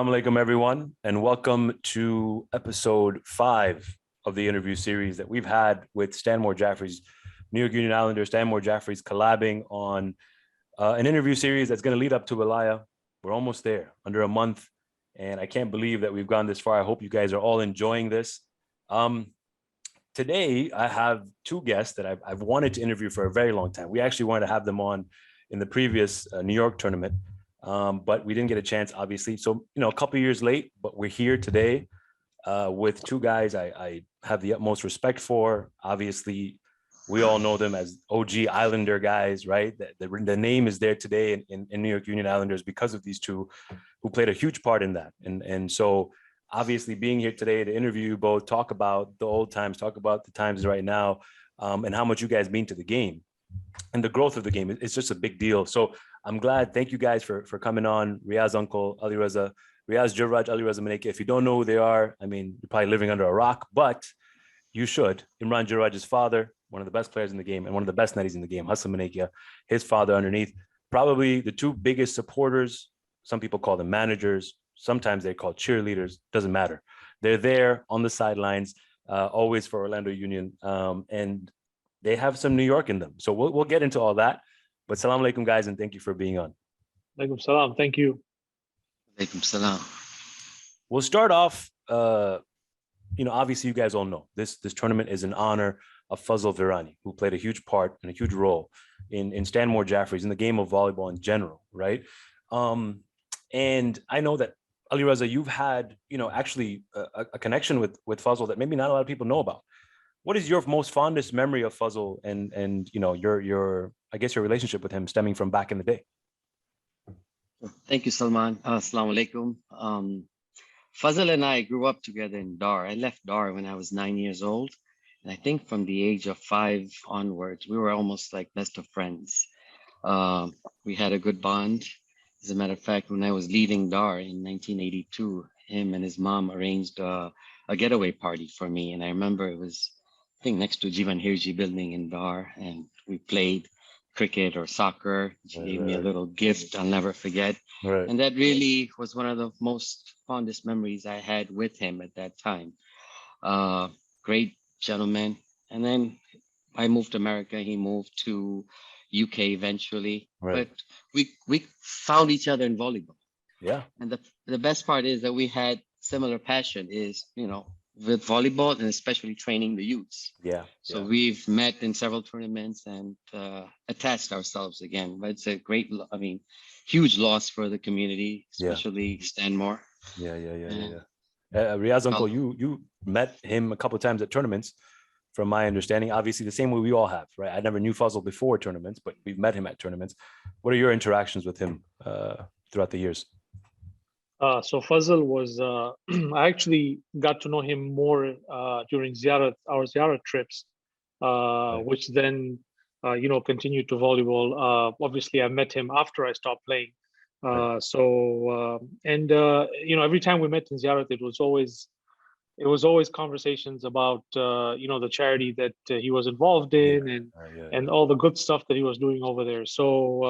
Assalamu alaikum, everyone, and welcome to episode 5 of the interview series that we've had with Stanmore Jaffrey's New York Union Islanders. Stanmore Jaffrey's collabing on an interview series that's going to lead up to Wilayah. We're almost there, under a month, and I can't believe that we've gone this far. I hope you guys are all enjoying this. Today, I have two guests that I've wanted to interview for a very long time. We actually wanted to have them on in the previous New York tournament. But we didn't get a chance, obviously. So, a couple of years late, but we're here today with two guys I have the utmost respect for. Obviously, we all know them as OG Islander guys, right? The name is there today in New York Union Islanders because of these two who played a huge part in that. And so, obviously, being here today to interview you both, talk about the old times, talk about the times right now, and how much you guys mean to the game and the growth of the game. It's just a big deal. So I'm glad. Thank you guys for coming on. Riyaz uncle, Alireza Riyaz, Jarraj, Alireza Maneke. If you don't know who they are, I mean, you're probably living under a rock, but you should. Imran Jarraj's father, one of the best players in the game and one of the best netties in the game, Hassan Maneke, his father underneath, probably the two biggest supporters. Some people call them managers. Sometimes they're called cheerleaders. Doesn't matter. They're there on the sidelines, always for Orlando Union. And they have some New York in them. So we'll get into all that. But salam alaikum, guys, and thank you for being on. Alaikum salam. Thank you. Alaikum salam. We'll start off, obviously you guys all know this tournament is in honor of Fazl Virani, who played a huge part and a huge role in Stanmore Jaffrey's, in the game of volleyball in general, right? And I know that, Alireza, you've had, actually a connection with Fazl that maybe not a lot of people know about. What is your most fondest memory of Fazl and your I guess your relationship with him stemming from back in the day? Thank you, Salman. Assalamu alaikum. Fazl and I grew up together in Dar. I left Dar when I was 9 years old. And I think from the age of 5 onwards, we were almost like best of friends. We had a good bond. As a matter of fact, when I was leaving Dar in 1982, him and his mom arranged a getaway party for me. And I remember it was, I think, next to Jivan Hirji building in Dar, and we played cricket or soccer. She gave me a little gift I'll never forget. Right. And that really was one of the most fondest memories I had with him at that time. Great gentleman. And then I moved to America. He moved to UK eventually. Right. But we found each other in volleyball. Yeah. And the best part is that we had similar passion is, with volleyball and especially training the youths. Yeah. So we've met in several tournaments and attached ourselves again. But it's a great, huge loss for the community, especially Stanmore. Yeah. Riyaz uncle, you met him a couple of times at tournaments, from my understanding. Obviously, the same way we all have, right? I never knew Fazl before tournaments, but we've met him at tournaments. What are your interactions with him throughout the years? So Fazl was, I actually got to know him more during our Ziyarat trips, which then, continued to volleyball. Obviously, I met him after I stopped playing. Every time we met in Ziyarat, it was always conversations about, the charity that he was involved in and all the good stuff that he was doing over there. So,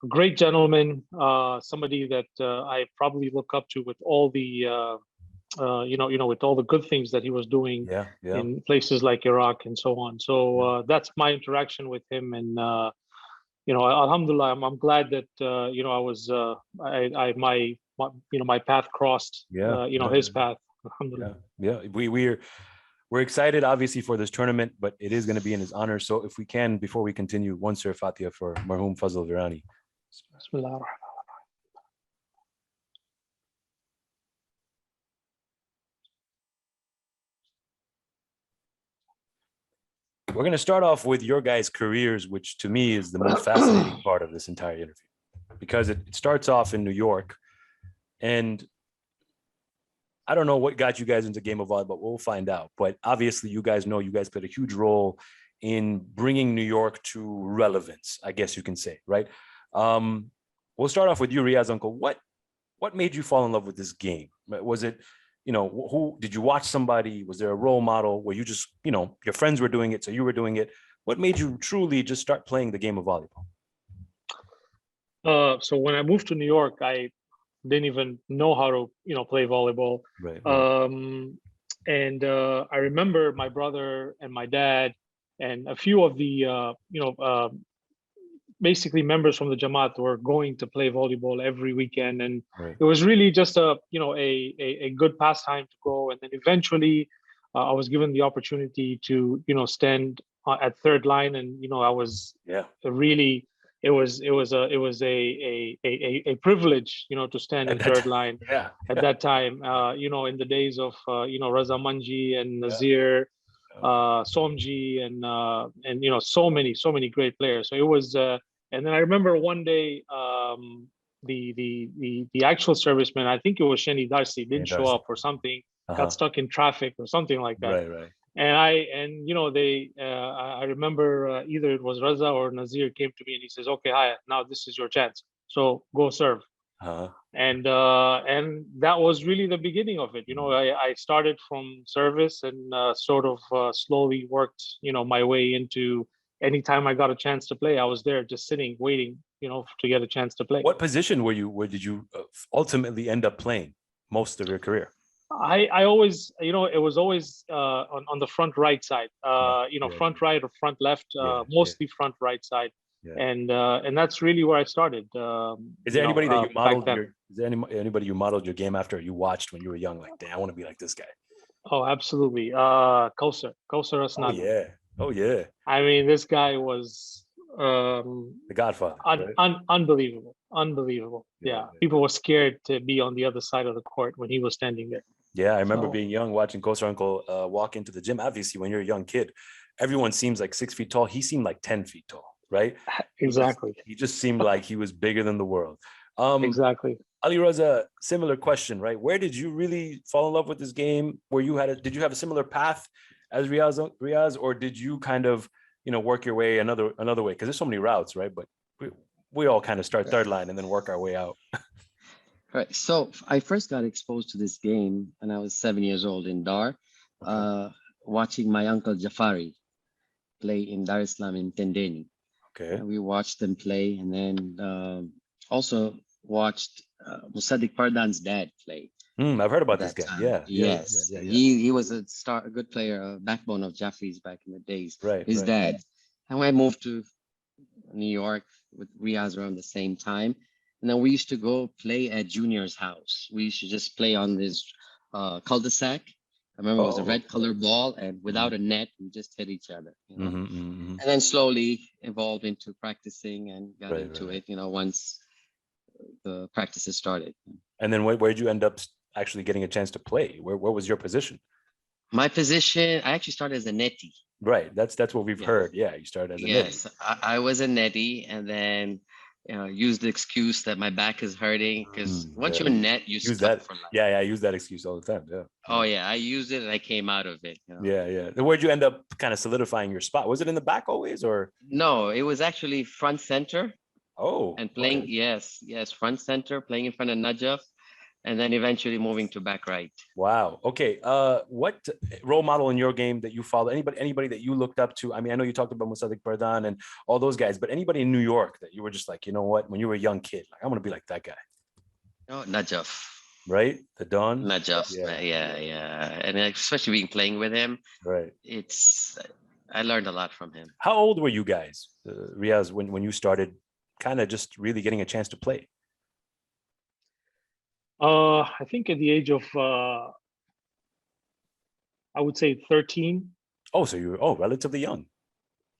a great gentleman, somebody that I probably look up to with all the, with all the good things that he was doing in places like Iraq and so on. So that's my interaction with him, and Alhamdulillah, I'm glad that my path crossed, his path. Alhamdulillah. Yeah. We're excited, obviously, for this tournament, but it is going to be in his honor. So if we can, before we continue, one Surah Fatiha for Marhum Fazl Virani. Bismillah. We're going to start off with your guys' careers, which to me is the most fascinating part of this entire interview, because it starts off in New York. And I don't know what got you guys into game of volleyball. We'll find out. But obviously, you guys played a huge role in bringing New York to relevance, I guess you can say, right? We'll start off with you, Riyaz uncle. What made you fall in love with this game? Was it, who did you watch somebody? Was there a role model where you just, your friends were doing it, so you were doing it? What made you truly just start playing the game of volleyball? So when I moved to New York, I didn't even know how to, play volleyball. Right. And I remember my brother and my dad and a few of the, basically members from the Jamaat were going to play volleyball every weekend. And it was really just a good pastime to go. And then eventually I was given the opportunity to, stand at third line. And, I was really, it was a privilege, to stand in third line at that time, in the days of, Raza Manji and Nazir, Somji and so many great players. So it was, and then I remember one day, the actual serviceman, I think it was Sheni Darcy, didn't show up or something, got stuck in traffic or something like that. Right. And they, I remember either it was Raza or Nazir came to me and he says, "Okay, Haya, now this is your chance. So go serve." And that was really the beginning of it. I started from service and sort of slowly worked, my way into anytime I got a chance to play, I was there just sitting, waiting, to get a chance to play. What position where did you ultimately end up playing most of your career? I always, it was always on the front right side, front right or front left, mostly front right side. And that's really where I started. Is there anybody that you modeled is there anybody you modeled your game after, you watched when you were young? Like, damn, I want to be like this guy. Oh, absolutely. Kausar Asnad. Oh yeah. I mean, this guy was the Godfather. Unbelievable. Yeah. People were scared to be on the other side of the court when he was standing there. Yeah, I remember being young, watching Kausar uncle walk into the gym. Obviously, when you're a young kid, everyone seems like 6 feet tall. He seemed like 10 feet tall, right? Exactly. He just seemed like he was bigger than the world. Exactly. Alireza, similar question, right? Where did you really fall in love with this game? Did you have a similar path as Riyaz, or did you kind of, work your way another way? Because there's so many routes, right? But we all kind of start third line and then work our way out. Right. So I first got exposed to this game when I was 7 years old in Dar, watching my uncle Jafari play in Dar Islam in Tendeni. Okay. And we watched them play, and then also watched Musaddiq Pardan's dad play. I've heard about this guy. Time. Yes. He was a good player, a backbone of Jaffrey's back in the days. Right. His dad. And when I moved to New York with Riyaz around the same time, and then we used to go play at Junior's house. We used to just play on this cul-de-sac. I remember it was a red color ball, and without a net, we just hit each other. And then slowly evolved into practicing and got into it, once the practices started. And then where did you end up actually getting a chance to play? Where was your position? My position, I actually started as a netty. Right. That's what we've heard. Yeah, you started as a netty. Yes, I was a netty, and then used the excuse that my back is hurting, because once you're in net, you use that for life. Yeah, I use that excuse all the time. Yeah. Oh yeah, I used it and I came out of it. Yeah. Then where'd you end up kind of solidifying your spot? Was it in the back always, or? No, it was actually front center. Oh. And playing, yes, front center, playing in front of Najaf, and then eventually moving to back right. Wow. Okay. What role model in your game that you follow? Anybody that you looked up to? I mean, I know you talked about Musaddiq Pardan and all those guys, but anybody in New York that you were just like, you know what, when you were a young kid, like, I want to be like that guy. Oh, Najaf. Right? The Don? Najaf. Yeah. And especially playing with him. Right. I learned a lot from him. How old were you guys, Riyaz, when you started kind of just really getting a chance to play? I think at the age of, I would say 13. Oh, so you were relatively young.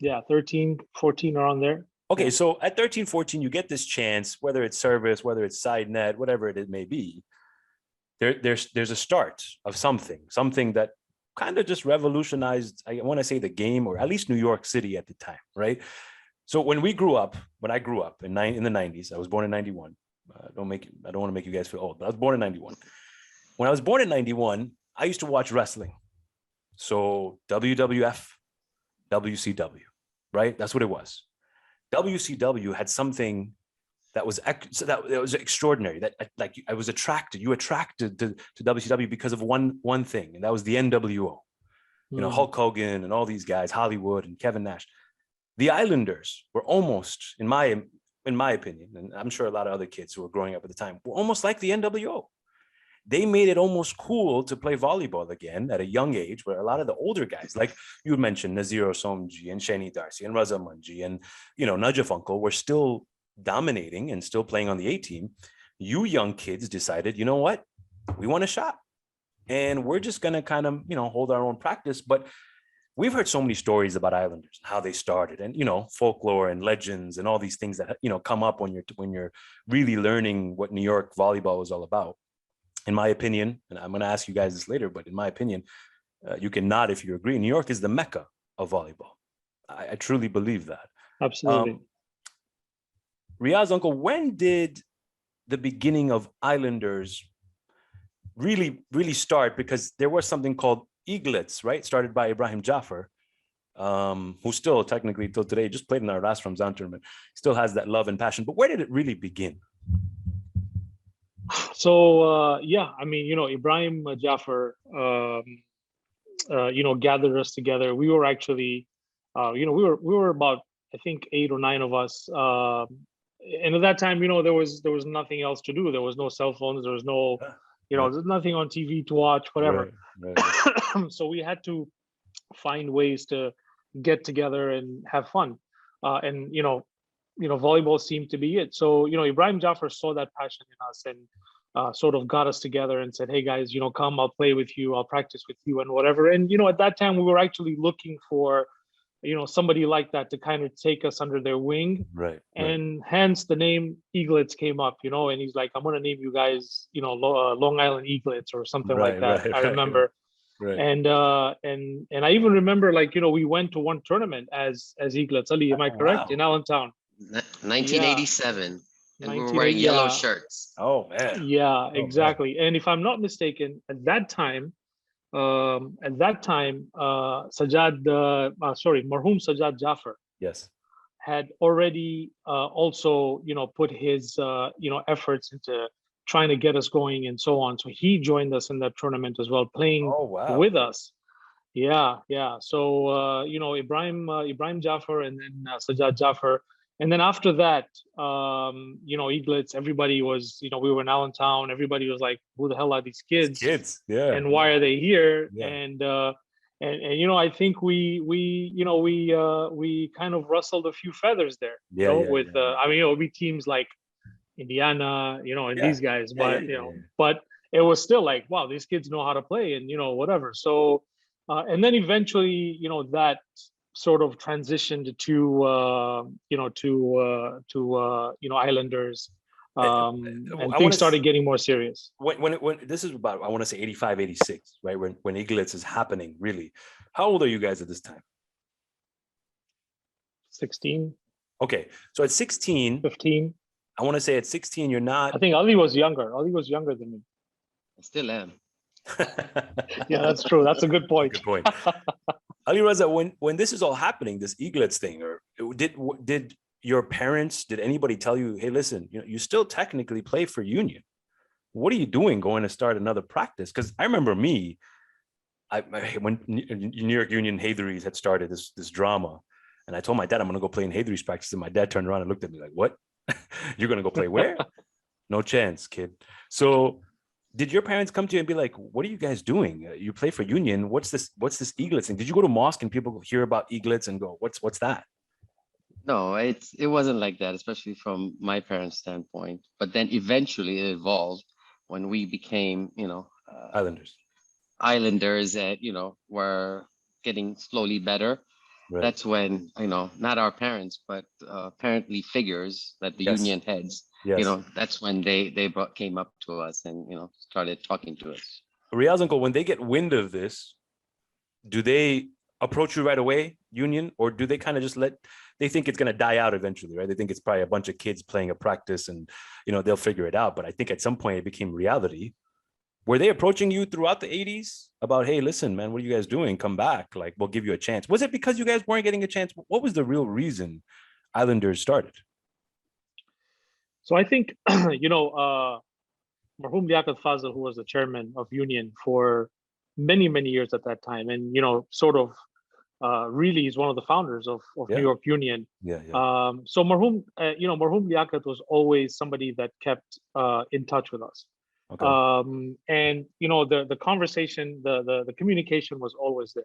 Yeah, 13, 14, around there. Okay, so at 13, 14, you get this chance, whether it's service, whether it's side net, whatever it may be. There's a start of something that kind of just revolutionized, I want to say, the game, or at least New York City at the time, right? So when I grew up in the 90s, I was born in 91. I don't want to make you guys feel old, but I was born in 91. When I was born in 91, I used to watch wrestling. So WWF, WCW, right? That's what it was. WCW had something that was extraordinary. That, like, I was attracted. You attracted to WCW because of one thing, and that was the NWO. Hulk Hogan and all these guys, Hollywood and Kevin Nash. The Islanders were almost, in my in my opinion, and I'm sure a lot of other kids who were growing up at the time, were almost like the NWO. They made it almost cool to play volleyball again at a young age, where a lot of the older guys, like you mentioned, Nazir Osomji and Shani Darcy and Raza Manji and, Najaf Uncle, were still dominating and still playing on the A team. You young kids decided, you know what, we want a shot. And we're just going to kind of, hold our own practice. But we've heard so many stories about Islanders, how they started, and, folklore and legends and all these things that, come up when you're really learning what New York volleyball is all about. In my opinion, and I'm going to ask you guys this later, but in my opinion, you can nod if you agree, New York is the Mecca of volleyball. I truly believe that. Absolutely. Riyaz, Uncle, when did the beginning of Islanders really start? Because there was something called Eaglets, right? Started by Ibrahim Jaffer, who still technically till today just played in our last Ramzan tournament, still has that love and passion. But where did it really begin? So Ibrahim Jaffer, gathered us together. We were actually, we were about, I think, 8 or 9 of us. And at that time, there was nothing else to do. There was no cell phones. There was no, there's nothing on TV to watch, whatever. Right. So we had to find ways to get together and have fun. And volleyball seemed to be it. So, Ibrahim Jaffer saw that passion in us and sort of got us together and said, hey guys, come, I'll play with you, I'll practice with you and whatever. And, at that time we were actually looking for, somebody like that to kind of take us under their wing. Right. And hence the name Eaglets came up, and he's like, I'm going to name you guys, Long Island Eaglets or something like that. I remember. Right. And I even remember, we went to one tournament as Eaglets. Ali, am I correct? Wow. In Allentown. 1987. And we were wearing yellow shirts. Oh man. Yeah, exactly. Man. And if I'm not mistaken, at that time, Marhum Sajjad Jaffer. Yes. Had already also, put his, efforts into trying to get us going and so on. So he joined us in that tournament as well, playing with us. Yeah. So, Ibrahim Jaffer and then Sajjad Jaffer. And then after that, Eaglets, everybody was, we were in Allentown. Everybody was like, who the hell are these kids? Yeah. And why are they here? Yeah. And I think we kind of rustled a few feathers there, it'll be teams like Indiana, and these guys, but it was still like, wow, these kids know how to play and, whatever. So, and then eventually, that sort of transitioned to Islanders, and things started getting more serious. When this is about, I want to say 85, 86, right? When Eaglets is happening, really. How old are you guys at this time? 16. Okay. So at 16, 15. I want to say at 16, you're not. I think Ali was younger. Ali was younger than me. I still am. Yeah, that's true. That's a good point. Good point. Alireza, when this is all happening, this Eaglets thing, or did your parents, did anybody tell you, hey, listen, you still technically play for Union. What are you doing going to start another practice? Because I remember when New York Union Haytheries had started this drama, and I told my dad I'm going to go play in Haytheries practice, and my dad turned around and looked at me like, what? You're going to go play where? No chance, kid. So did your parents come to you and be like, what are you guys doing? You play for Union. What's this Eaglets thing? Did you go to mosque and people hear about Eaglets and go, what's that? No, it wasn't like that, especially from my parents' standpoint. But then eventually it evolved when we became, Islanders that, were getting slowly better. Right. That's when, not our parents, but apparently figures that the Union heads, that's when they came up to us and, started talking to us. Riyaz, Uncle, when they get wind of this, do they approach you right away, Union, or do they kind of just they think it's going to die out eventually, right? They think it's probably a bunch of kids playing a practice and, they'll figure it out. But I think at some point it became reality. Were they approaching you throughout the 80s about, hey, listen, man, what are you guys doing? Come back. Like, we'll give you a chance. Was it because you guys weren't getting a chance? What was the real reason Islanders started? So I think, Marhum Liaquat Fazal, who was the chairman of Union for many, many years at that time, and, sort of really is one of the founders of New York Union. Yeah, yeah. So Marhum, Marhum Liaquat was always somebody that kept in touch with us. Okay. And the conversation, the communication was always there.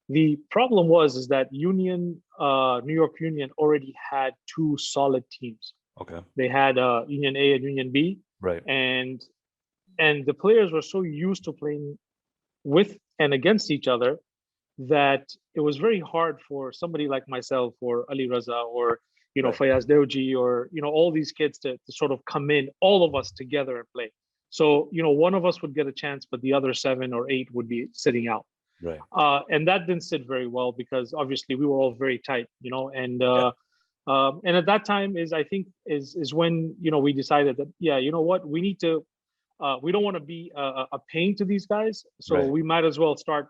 The problem is that Union, New York Union already had two solid teams. Okay. They had Union A and Union B. Right. And the players were so used to playing with and against each other that it was very hard for somebody like myself or Alireza or Fayaz Dewji or all these kids to sort of come in, all of us together and play. So one of us would get a chance, but the other 7 or 8 would be sitting out. Right. And that didn't sit very well because obviously we were all very tight, and at that time is when we decided that what we need to we don't want to be a pain to these guys, so we might as well start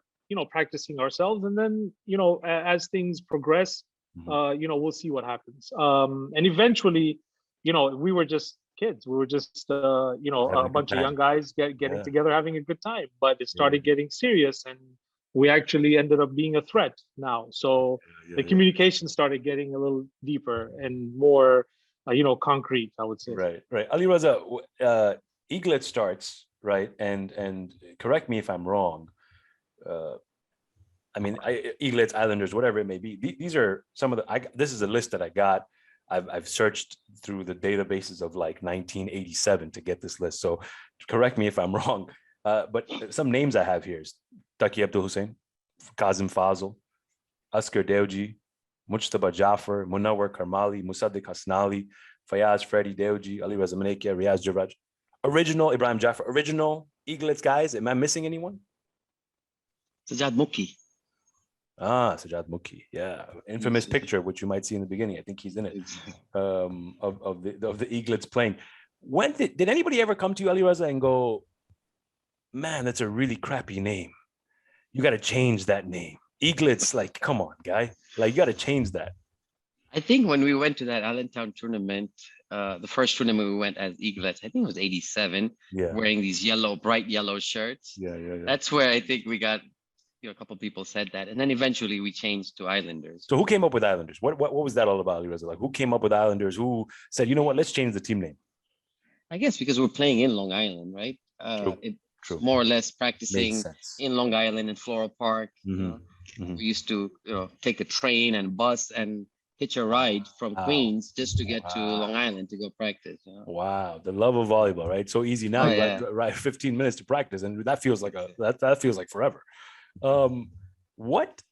practicing ourselves, and then as things progress, we'll see what happens. And eventually, we were just kids. We were just a bunch of young guys getting together, having a good time. But it started getting serious, and we actually ended up being a threat now. So the communication started getting a little deeper and more, concrete, I would say. Right. Alireza, Eaglet starts, right? And correct me if I'm wrong. Eaglets, Islanders, whatever it may be. These are some of the. This is a list that I got. I've searched through the databases of like 1987 to get this list. So correct me if I'm wrong. But some names I have here is Taki Abdul Hussein, Kazim Fazl, Askar Dewji, Mujtaba Jaffer, Munawar Karmali, Musaddiq Hasnali, Fayaz Freddy Dewji, Alireza Riyaz, Riyaz Jarraj. Original Ibrahim Jaffer, original Eaglets guys. Am I missing anyone? Sajjad Mukhi. Sajjad Mukhi, yeah, infamous picture which you might see in the beginning. I think he's in it. Of the Eaglets playing. When did anybody ever come to you, Alireza, and go, man, that's a really crappy name. You got to change that name. Eaglets, like, come on, guy, like you got to change that. I think when we went to that Allentown tournament, the first tournament we went as Eaglets, I think it was 87, wearing these bright yellow shirts. Yeah. That's where I think we got, a couple of people said that. And then eventually we changed to Islanders. So who came up with Islanders? What was that all about, Alireza? Like, who came up with Islanders? Who said, you know what, let's change the team name? I guess because we're playing in Long Island, right? True. More or less practicing in Long Island in Floral Park. We used to take a train and bus and hitch a ride from Queens just to get to Long Island to go practice. Wow, the love of volleyball, right? So easy now. You ride 15 minutes to practice, and that feels like that feels like forever. What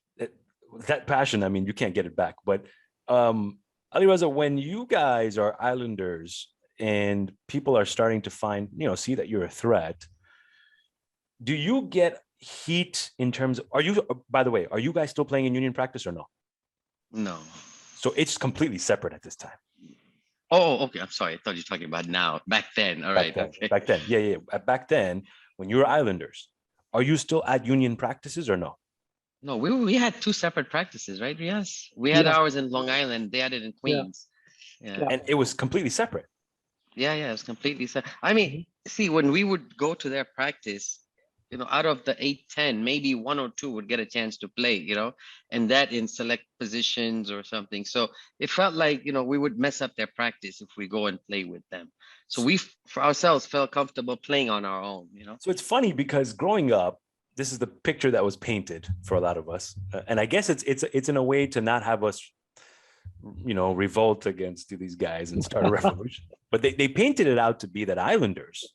that passion? I mean, you can't get it back. But Alireza, when you guys are Islanders and people are starting to see that you're a threat, do you get heat in terms of, by the way, are you guys still playing in union practice or no? No. So it's completely separate at this time. Oh, okay. I'm sorry. I thought you were talking about now. Back then. All right. Okay. Back then. Yeah. Back then, when you were Islanders, are you still at union practices or no? No, we had 2 separate practices, right, Riyaz? We had ours in Long Island. They had it in Queens. Yeah. And it was completely separate. Yeah, it was completely separate. I mean, see, when we would go to their practice, out of the 8-10, maybe 1 or 2 would get a chance to play, and that in select positions or something. So it felt like, we would mess up their practice if we go and play with them. So we, for ourselves, felt comfortable playing on our own, So it's funny because growing up, this is the picture that was painted for a lot of us. And I guess it's in a way to not have us, revolt against these guys and start a revolution. But they painted it out to be that Islanders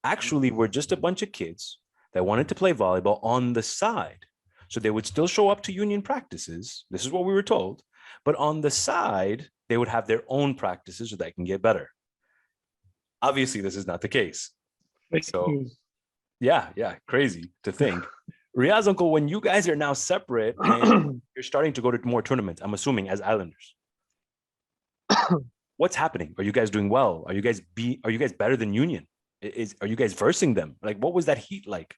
actually were just a bunch of kids that wanted to play volleyball on the side. So they would still show up to union practices. This is what we were told. But on the side, they would have their own practices so they can get better. Obviously, this is not the case. So, yeah, crazy to think. Riyaz, uncle, when you guys are now separate and you're starting to go to more tournaments, I'm assuming as Islanders, what's happening? Are you guys doing well? Are you guys better than Union? Are you guys versing them? Like, what was that heat like?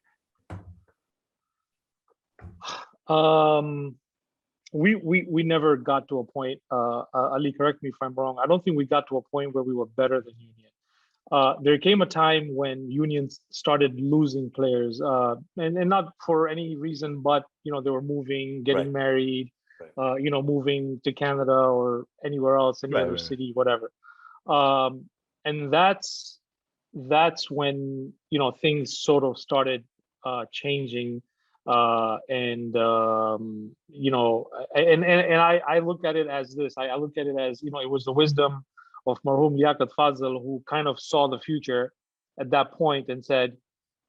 We never got to a point. Ali, correct me if I'm wrong. I don't think we got to a point where we were better than Union. there came a time when unions started losing players, and not for any reason, but they were moving, getting married, moving to Canada or anywhere else, any other city, whatever. And that's when things sort of started changing, and I look at it as this. I look at it as it was the wisdom of Marhum Liaquat Fazl, who kind of saw the future at that point and said,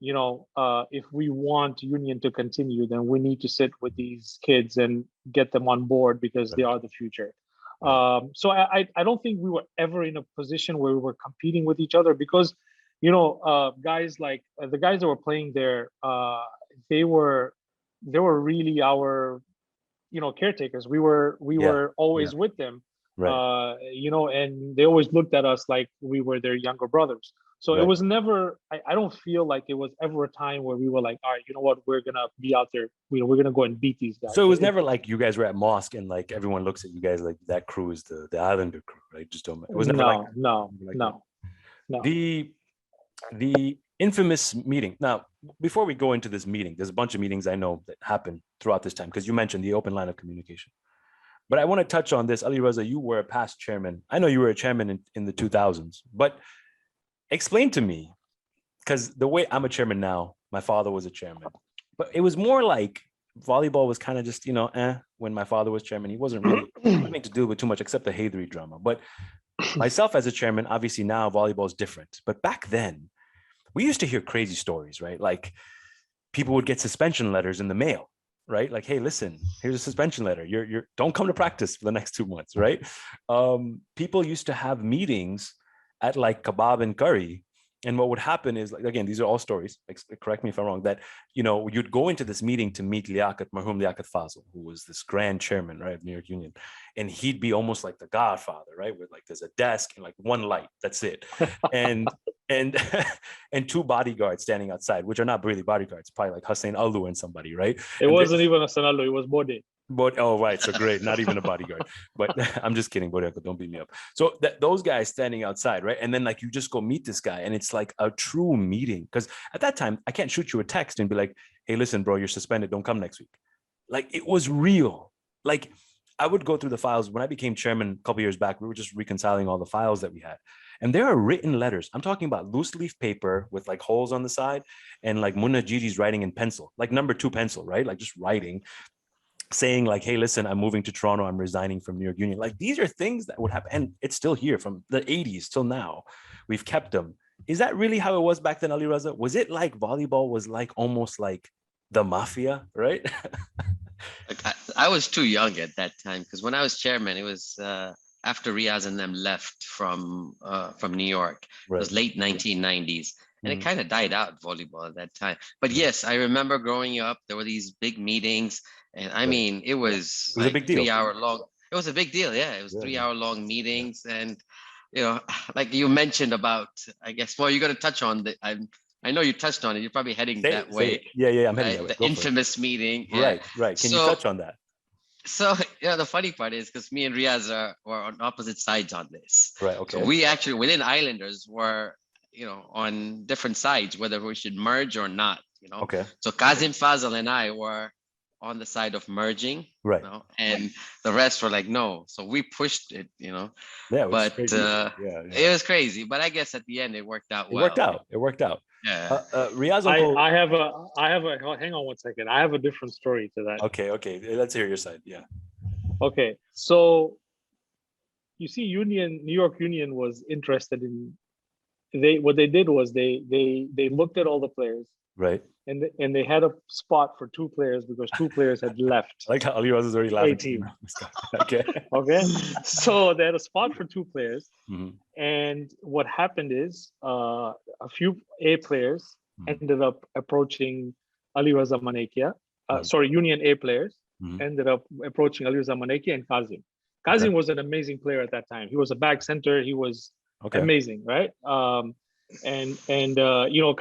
if we want union to continue, then we need to sit with these kids and get them on board, because they are the future. So I don't think we were ever in a position where we were competing with each other, because guys like the guys that were playing there, they were really our caretakers. We were always with them, and they always looked at us like we were their younger brothers. So it was never, I don't feel like it was ever a time where we were like, all right, you know what, we're gonna be out there, we're gonna go and beat these guys. So it was never like you guys were at mosque and like everyone looks at you guys like that crew is the Islander crew, right? Just don't. It was never no. The infamous meeting. Now, before we go into this meeting, there's a bunch of meetings I know that happened throughout this time, because you mentioned the open line of communication. But I want to touch on this. Alireza, you were a past chairman. I know you were a chairman in the 2000s, but explain to me, because the way I'm a chairman now, my father was a chairman, but it was more like volleyball was kind of just, when my father was chairman, he wasn't really having to deal with too much except the Haydari drama. But myself as a chairman, obviously now volleyball is different. But back then, we used to hear crazy stories, right? Like people would get suspension letters in the mail, right? Like, hey, listen, here's a suspension letter. You're don't come to practice for the next 2 months, right? People used to have meetings at like Kebab and Curry. And what would happen is, like, again, these are all stories, correct me if I'm wrong, that, you'd go into this meeting to meet Marhum Liaquat Fazl, who was this grand chairman, right, of New York Union. And he'd be almost like the godfather, right? With like, there's a desk and like one light, that's it. And and two bodyguards standing outside, which are not really bodyguards, probably like Hussein Allu and somebody, right? It wasn't even Hussein Allu, it was Bode. But right, so great, not even a bodyguard. But I'm just kidding, Bode, don't beat me up. So those guys standing outside, right? And then like you just go meet this guy, and it's like a true meeting. Because at that time, I can't shoot you a text and be like, hey, listen, bro, you're suspended, don't come next week. Like it was real. Like I would go through the files. When I became chairman a couple years back, we were just reconciling all the files that we had. And there are written letters. I'm talking about loose leaf paper with like holes on the side, and like Munna Gigi's writing in pencil, like number 2 pencil, right? Like just writing, saying like, hey, listen, I'm moving to Toronto, I'm resigning from New York Union. Like these are things that would happen. And it's still here from the 80s till now. We've kept them. Is that really how it was back then, Alireza? Was it like volleyball was like almost like the mafia, right? I was too young at that time, because when I was chairman, it was after Riyaz and them left from New York. It was late 1990s. And it kind of died out, volleyball, at that time. But yes, I remember growing up, there were these big meetings. And I mean, it was like a big deal. 3 hour long. It was a big deal. Yeah, it was 3 hour long meetings. And, like you mentioned about, I guess, well, you're going to touch on the, I know you touched on it. You're probably heading that way. Yeah, I'm heading that way. The infamous meeting. Yeah. Right. Can you touch on that? So, the funny part is, because me and Riyaz were on opposite sides on this. Right, okay. So we actually, within Islanders, were, on different sides, whether we should merge or not, Okay. So Kazim Fazl and I were on the side of merging, right? And the rest were like, no. So we pushed it, Yeah, it was crazy. It was crazy. But I guess at the end it worked out well. It worked out. Yeah. Riyaz, I have a. Hang on one second. I have a different story to that. Okay. Let's hear your side. Yeah. Okay, so you see, New York Union was interested in. What they did was they looked at all the players, right, and they had a spot for 2 players because 2 players had left. Like how Alireza is already laughing. Okay. So they had a spot for 2 players, mm-hmm. And what happened is a few A players ended up approaching Alireza Manekia. Union A players ended up approaching Alireza Manekia and Kazim. Kazim was an amazing player at that time. He was a back center. He was amazing, right?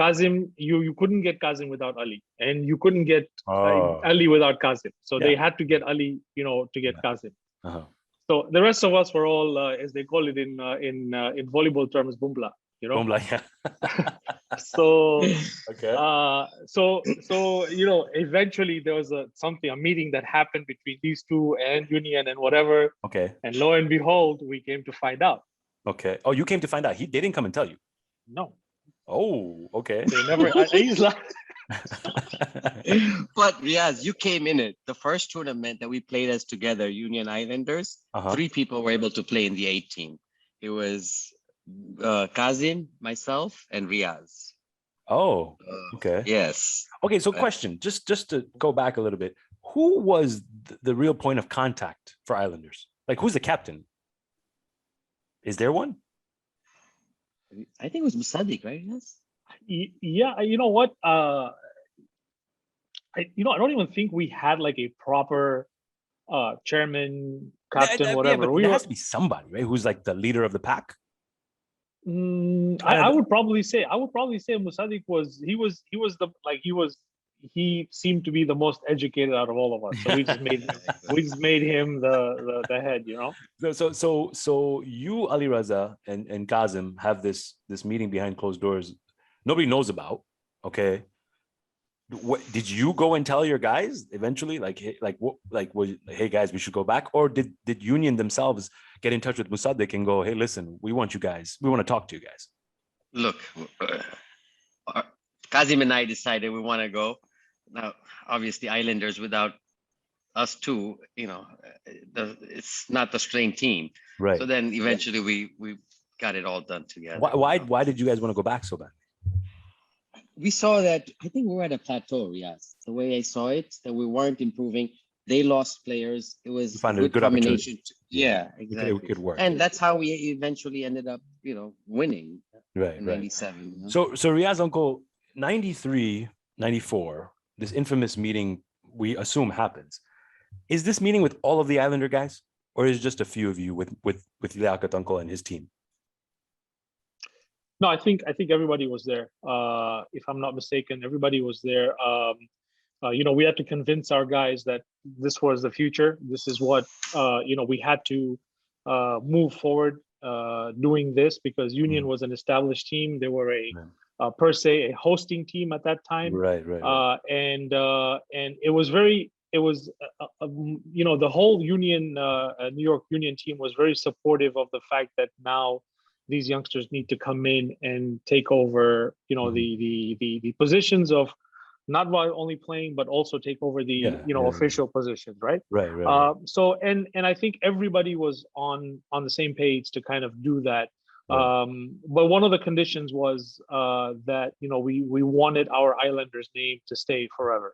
Kazim, you couldn't get Kazim without Ali, and you couldn't get Ali without Kazim. So they had to get Ali, to get Kazim. Uh-huh. So the rest of us were all, as they call it in volleyball terms, bumbla. you know. Yeah. So Okay. so you know, eventually there was a meeting that happened between these two and Union and whatever. Okay. And lo and behold, we came to find out. Okay. Oh, you came to find out. They didn't come and tell you. No. Oh, okay. They never. He's like. But Riaz, you came in it. The first tournament that we played as together, Union Islanders, 3 people were able to play in the 8 team. It was Kazim, myself, and Riaz. Oh, okay. Yes. Okay, so question, just to go back a little bit, who was the real point of contact for Islanders? Like, who's the captain? Is there one? I think it was Musadik, right? Yes. Yeah, you know what? I don't even think we had like a proper chairman, captain, whatever. Yeah, but there has to be somebody, right? Who's like the leader of the pack. I would probably say Musadik he seemed to be the most educated out of all of us. So we just made him the head, you know. So you, Alireza, and Kazim have this meeting behind closed doors nobody knows about. Okay. What did you go and tell your guys eventually? Hey guys, we should go back, or did Union themselves get in touch with Musadik and go, hey, listen, we want to talk to you guys? Look, Kazim and I decided we want to go. Now, obviously, Islanders without us two, you know, it's not the strained team. Right. So then eventually we got it all done together. Why did you guys want to go back so bad? We saw that, I think we were at a plateau, Riaz. The way I saw it, that we weren't improving. They lost players. It was a good combination. Yeah, exactly. It could work. And that's how we eventually ended up, you know, winning. Right, in 97. You know? So Riyaz, uncle, 93, 94, this infamous meeting we assume happens. Is this meeting with all of the Islander guys, or is it just a few of you with UNCUT uncle and his team? No, I think everybody was there. If I'm not mistaken, everybody was there. You know, we had to convince our guys that this was the future. This is what you know, we had to move forward doing this, because Union was an established team. They were per se a hosting team at that time. Right. And it was you know, the whole Union New York Union team was very supportive of the fact that now these youngsters need to come in and take over, you know, the positions of not only playing, but also take over the official positions, right? Right. So and I think everybody was on the same page to kind of do that. Right. But one of the conditions was that, you know, we wanted our Islanders name to stay forever,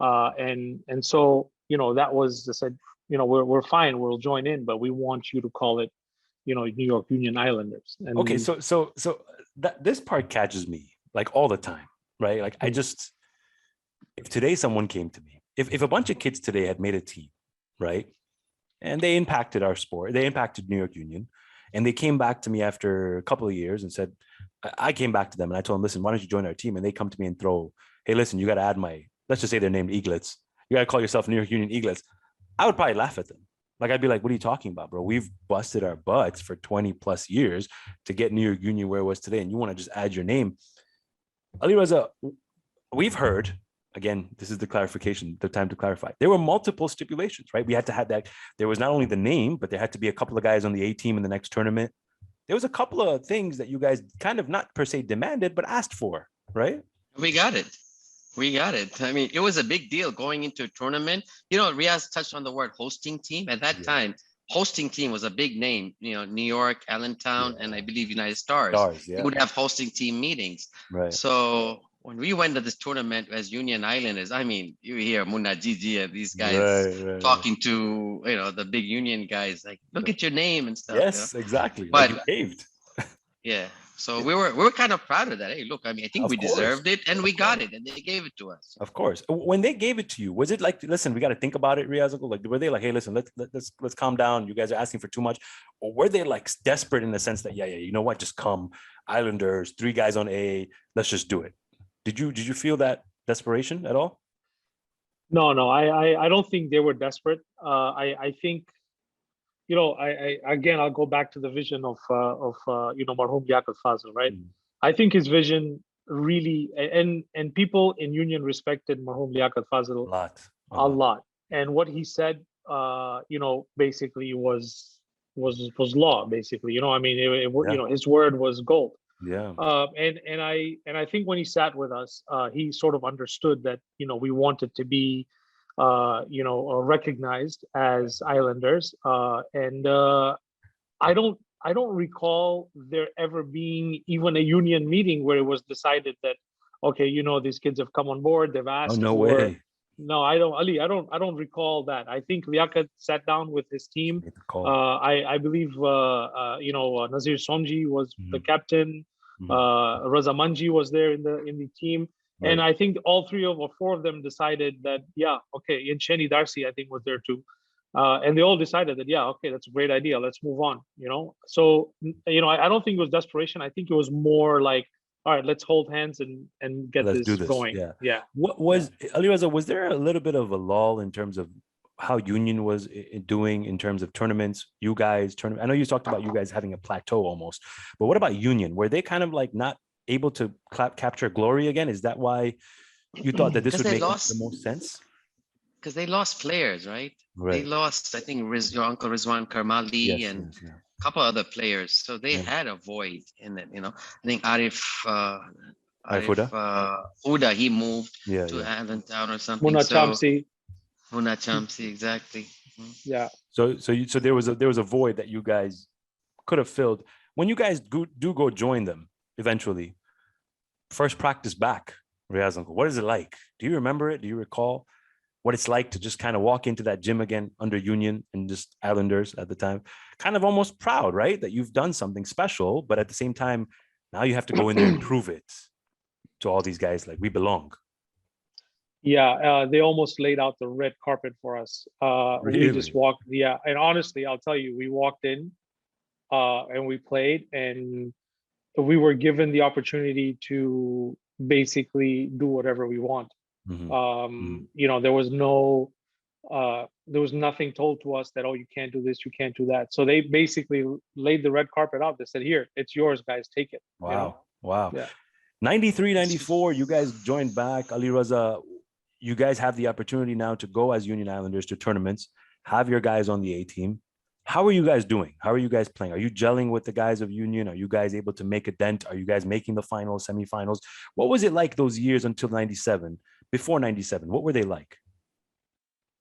and so, you know, that was said, you know, we're fine, we'll join in, but we want you to call it, you know, New York Union Islanders. And okay, so this part catches me like all the time, right? Like if today someone came to me, if a bunch of kids today had made a team, right, and they impacted our sport, they impacted New York Union, and they came back to me after a couple of years and said, I came back to them and I told them, listen, why don't you join our team? And they come to me and throw, hey, listen, you got to add let's just say they're named Eaglets. You got to call yourself New York Union Eaglets. I would probably laugh at them. Like, I'd be like, what are you talking about, bro? We've busted our butts for 20 plus years to get New York Union where it was today, and you want to just add your name. Alireza, we've heard, again, this is the time to clarify. There were multiple stipulations, right? We had to have that. There was not only the name, but there had to be a couple of guys on the A team in the next tournament. There was a couple of things that you guys kind of not per se demanded, but asked for, right? We got it. I mean, it was a big deal going into a tournament. You know, Riaz touched on the word hosting team. At that time, hosting team was a big name. You know, New York, Allentown, and I believe United Stars. They would have hosting team meetings. Right. So when we went to this tournament as Union Islanders, I mean, you hear Munna Gigi and these guys talking to, you know, the big Union guys, like, look at your name and stuff. Yes, you know? Exactly. But like you caved. Yeah. So we were kind of proud of that. Hey, look, I mean, I think we deserved it, and we got it, and they gave it to us. Of course. When they gave it to you, was it like, listen, we got to think about it, Riyaz? Like, were they like, hey, listen, let's calm down. You guys are asking for too much, or were they like desperate in the sense that, you know what, just come, Islanders, 3 guys on A, let's just do it. Did you feel that desperation at all? No, I don't think they were desperate. I think I again, I'll go back to the vision of Marhum Yaqut Fazil, right? Mm. I think his vision really, and people in Union respected Marhum Yaqut Fazil a lot. And what he said, basically was law, basically. I mean, his word was gold. Yeah. And I think when he sat with us, he sort of understood that we wanted to be recognized as islanders, and I don't recall there ever being even a union meeting where it was decided that, okay, these kids have come on board, they've Oh, asked no for. way. No, I don't, Ali. I don't recall that. I think Liaquat sat down with his team. Made the call. I believe Nazir Somji was the captain. Raza Manji was there in the team. Right. And I think all three or four of them decided that, yeah, okay. And Chenny Darcy, I think, was there too. And they all decided that, yeah, okay, that's a great idea. Let's move on. So I don't think it was desperation. I think it was more like, all right, let's hold hands and get Let's this do this. going. Yeah. What was Alireza? Was there a little bit of a lull in terms of how Union was doing in terms of tournaments? You guys tournament. I know you talked about you guys having a plateau almost, but what about Union? Were they kind of like not able to capture glory again? Is that why you thought that this would make the most sense? Because they lost players, right? They lost, I think, your uncle Rizwan Karmali and a couple other players. So they had a void in it. I think Arif Huda, he moved to Allentown or something. Muna Chamsi, exactly. Yeah. So there was a void that you guys could have filled. When you guys do go join them eventually, first practice back, Riyaz uncle, what is it like? Do you remember it? Do you recall what it's like to just kind of walk into that gym again under Union and just Islanders at the time? Kind of almost proud, right? That you've done something special, but at the same time, now you have to go in there and prove it to all these guys, like we belong. Yeah, they almost laid out the red carpet for us. Really? We just walked. Yeah, and honestly, I'll tell you, we walked in and we played, and we were given the opportunity to basically do whatever we want. There was nothing told to us that, oh, you can't do this, you can't do that. So they basically laid the red carpet out. They said, here, it's yours, guys, take it. Wow. Wow. Yeah. 93, 94, you guys joined back. Alireza, you guys have the opportunity now to go as Union Islanders to tournaments, have your guys on the A team. How are you guys doing? How are you guys playing? Are you gelling with the guys of Union? Are you guys able to make a dent? Are you guys making the finals, semifinals? What was it like those years until 97? Before 97, what were they like?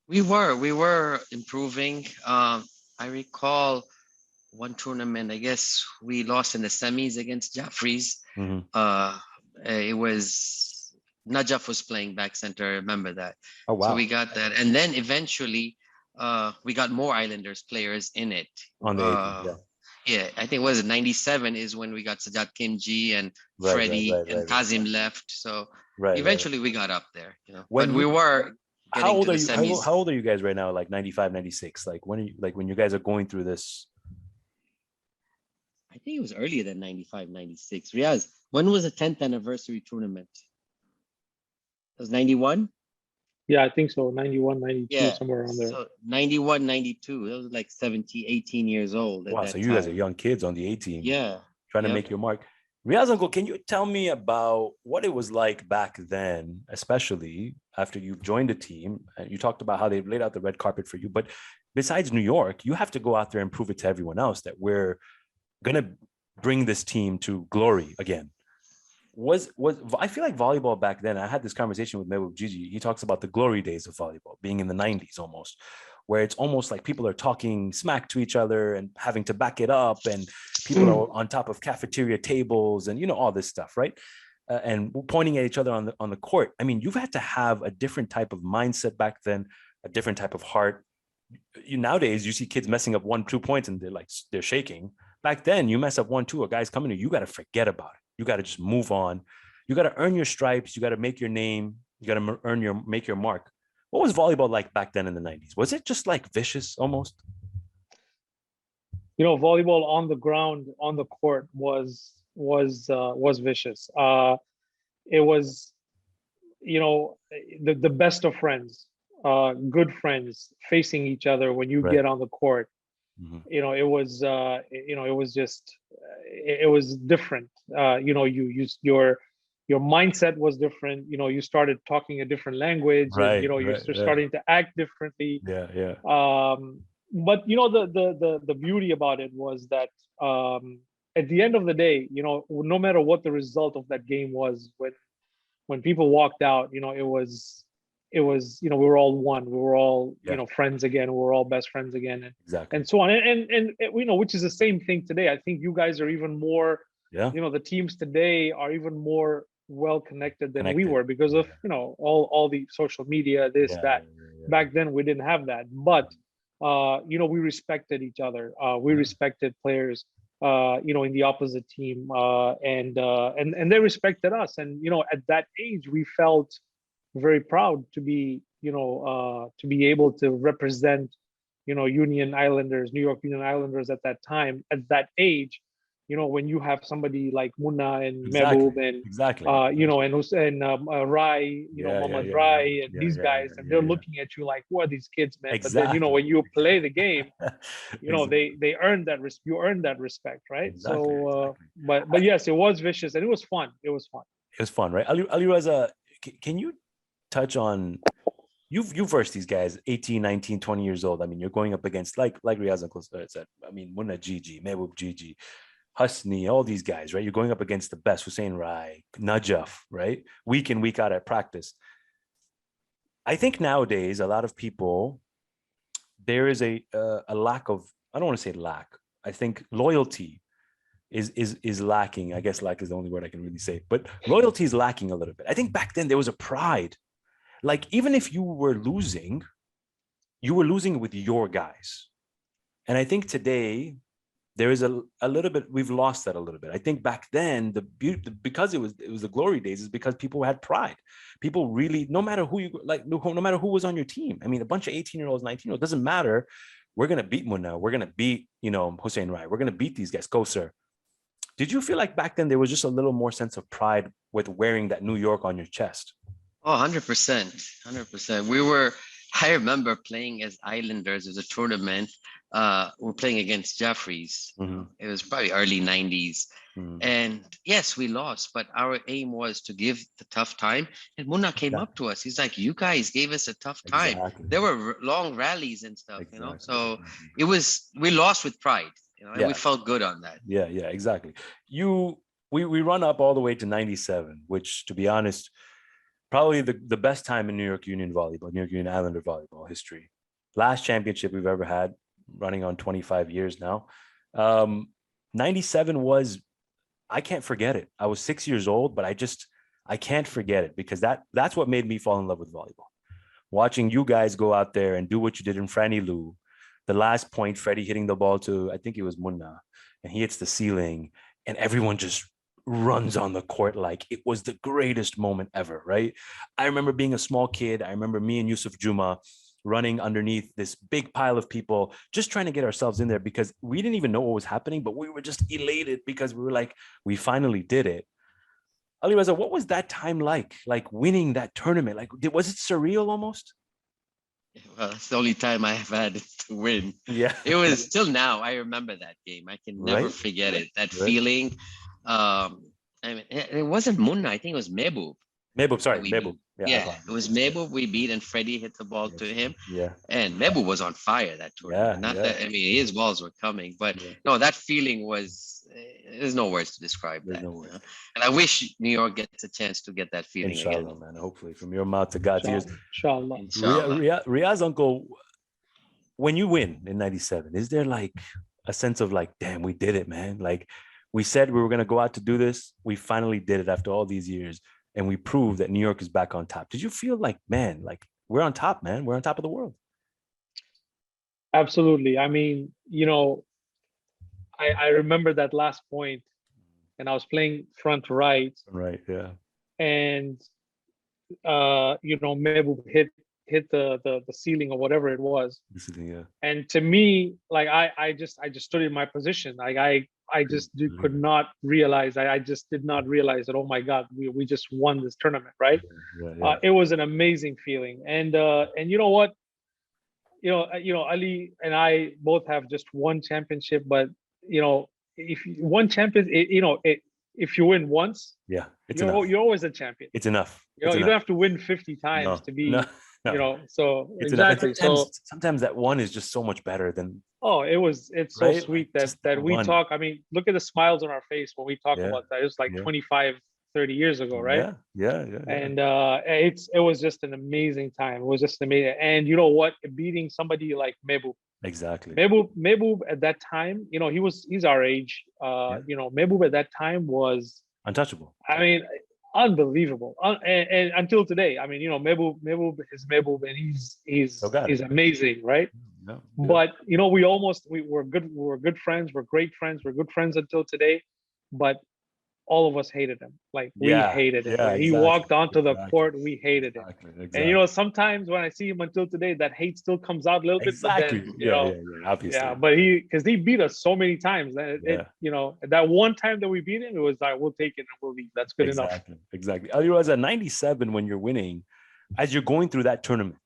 We were improving. I recall one tournament, I guess we lost in the semis against Jaffrey's. It was Najaf was playing back center. I remember that. Oh, wow. So we got that. And then eventually we got more Islanders players in it. On the A team, yeah, I think was it 97 is when we got Sajjad Kimji and Freddie and Kazim left. So eventually we got up there, But we were how old are you? How old are you guys right now? Like 95, 96? Like when are you, like when you guys are going through this? I think it was earlier than 95, 96. Riyaz, when was the 10th anniversary tournament? It was 91? Yeah, I think so. 91, 92, somewhere around there. So 91, 92. That was like 17, 18 years old. Wow, so you guys are young kids on the A team. Yeah. Trying to make your mark. Riyaz uncle, can you tell me about what it was like back then, especially after you joined the team? And you talked about how they laid out the red carpet for you. But besides New York, you have to go out there and prove it to everyone else that we're going to bring this team to glory again. I feel like volleyball back then, I had this conversation with Mehboob Gigi. He talks about the glory days of volleyball being in the 90s almost, where it's almost like people are talking smack to each other and having to back it up, and people are on top of cafeteria tables and all this stuff, right? And pointing at each other on the court. I mean, you've had to have a different type of mindset back then, a different type of heart. Nowadays, you see kids messing up 1-2 points and they're shaking. Back then, you mess up 1-2, a guy's coming to you, got to forget about it. You got to just move on. You got to earn your stripes. You got to make your name. You got to make your mark. What was volleyball like back then in the 90s? Was it just like vicious almost? Volleyball on the ground, on the court was vicious. It was, the best of friends, good friends facing each other when you get on the court. it was just, it was different. Your mindset was different. You started talking a different language, and you're starting to act differently. But the beauty about it was that at the end of the day, no matter what the result of that game was, when people walked out, it was we were all one. We were all friends again. We were all best friends again, and so on. And which is the same thing today. I think you guys are even more. The teams today are even more well connected than we were, because of all the social media, that. Back then we didn't have that, but we respected each other. We respected players in the opposite team, and they respected us. And at that age we felt very proud to be able to represent New York Union Islanders at that time, at that age. When you have somebody like Munna and Mehboob and and Rai, Mohammad Rai, and these guys, and they're looking at you like, who are these kids, man? But then when you play the game, they earn that you earn that respect, right? But yes, it was vicious, and it was fun. It was fun, right? Alireza, can you touch on, you've versed these guys 18, 19, 20 years old. I mean, you're going up against, like Riyaz Uncle said, I mean, Munna Gigi, Mehboob Gigi, Hasni, all these guys, right? You're going up against the best, Hussein Rai, Najaf, right? Week in, week out at practice. I think nowadays, a lot of people, there is a lack of, I don't want to say lack. I think loyalty is lacking. I guess lack is the only word I can really say, but loyalty is lacking a little bit. I think back then there was a pride. Like, even if you were losing with your guys. And I think today, there is a little bit, we've lost that a little bit. I think back then, because it was the glory days, is because people had pride. People really, no matter who was on your team. I mean, a bunch of 18-year-olds, 19-year-olds, doesn't matter. We're going to beat Munna. We're going to beat, Hussein Rai. We're going to beat these guys. Go, sir. Did you feel like back then there was just a little more sense of pride with wearing that New York on your chest? Oh, 100%. 100%. I remember playing as Islanders. It was a tournament. We're playing against Jeffries. It was probably early 90s. And yes, we lost, but our aim was to give the tough time. And Munna came up to us. He's like, you guys gave us a tough time. There were long rallies and stuff, So we lost with pride, and we felt good on that. Yeah, exactly. We run up all the way to 97, which, to be honest, probably the best time in New York Union volleyball, New York Union Islander volleyball history. Last championship we've ever had, running on 25 years now. 97 was, I can't forget it. I was 6 years old, but I can't forget it, because that's what made me fall in love with volleyball. Watching you guys go out there and do what you did in Franny Lou, the last point, Freddie hitting the ball to, I think it was Munna, and he hits the ceiling, and everyone just runs on the court like it was the greatest moment ever, right? I remember being a small kid. I remember me and Yusuf Juma running underneath this big pile of people, just trying to get ourselves in there, because we didn't even know what was happening, but we were just elated because we were like, we finally did it. Alireza, what was that time like winning that tournament? Like, was it surreal almost? Well, that's the only time I have had to win. Yeah. It was, till now, I remember that game. I can never forget it. That feeling. I mean, it wasn't Munna. I think it was Mehboob. Mehboob. Yeah, it was Mehboob we beat, and Freddie hit the ball to him. Yeah. And Mehboob was on fire that tournament. I mean, his balls were coming, but no, that feeling was, there's no words to describe that. No words. And I wish New York gets a chance to get that feeling again. Man. Hopefully, from your mouth to God's ears. Inshallah. Riyaz Uncle, when you win in 97, is there like a sense of like, damn, we did it, man? Like, we said we were going to go out to do this. We finally did it after all these years. And we proved that New York is back on top. Did you feel like, man, like we're on top, man? We're on top of the world. Absolutely. I mean, I remember that last point, and I was playing front right. Right, yeah. And, Mehboob hit the ceiling or whatever it was. Yeah. And to me, like, I just stood in my position. Like, I just could not realize. I just did not realize that, oh my God, we just won this tournament, right? Yeah. It was an amazing feeling, and you know what? Ali and I both have just one championship, but if one champion, if you win once, yeah, it's enough. You're always a champion. It's enough. You don't have to win 50 times to be, no. So it's exactly. Enough. Sometimes that one is just so much better than. Oh, it's so sweet that we talk. I mean, look at the smiles on our face when we talk about that. It was like 25, 30 years ago, right? Yeah. And it was just an amazing time. It was just amazing. And you know what? Beating somebody like Mehboob. Exactly. Mehboob at that time, he's our age. Mehboob at that time was untouchable. I mean, unbelievable. And until today, I mean, Mehboob is Mehboob, and he's amazing, right? No, but we're good friends, we're great friends, we're good friends until today, but all of us hated him. Like we hated him. When he walked onto the court, we hated him. And sometimes when I see him until today, that hate still comes out a little bit. But then, obviously. Yeah, but because he beat us so many times. That one time that we beat him, it was like, we'll take it and we'll leave. That's good enough. Exactly. Alireza, 97 when you're winning, as you're going through that tournament,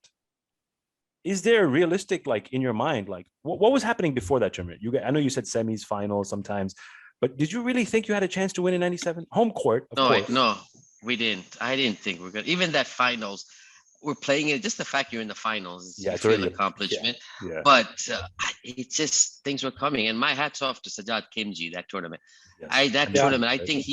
is there a realistic, like in your mind, like what was happening before that tournament? I know you said semis, finals sometimes. But did you really think you had a chance to win in 97? Home court, of course. No, we didn't. I didn't think we were good. Even that finals, we're playing it. Just the fact you're in the finals, it's an accomplishment. Yeah. But it just, things were coming. And my hat's off to Sajjad Kimji, that tournament. Tournament, I think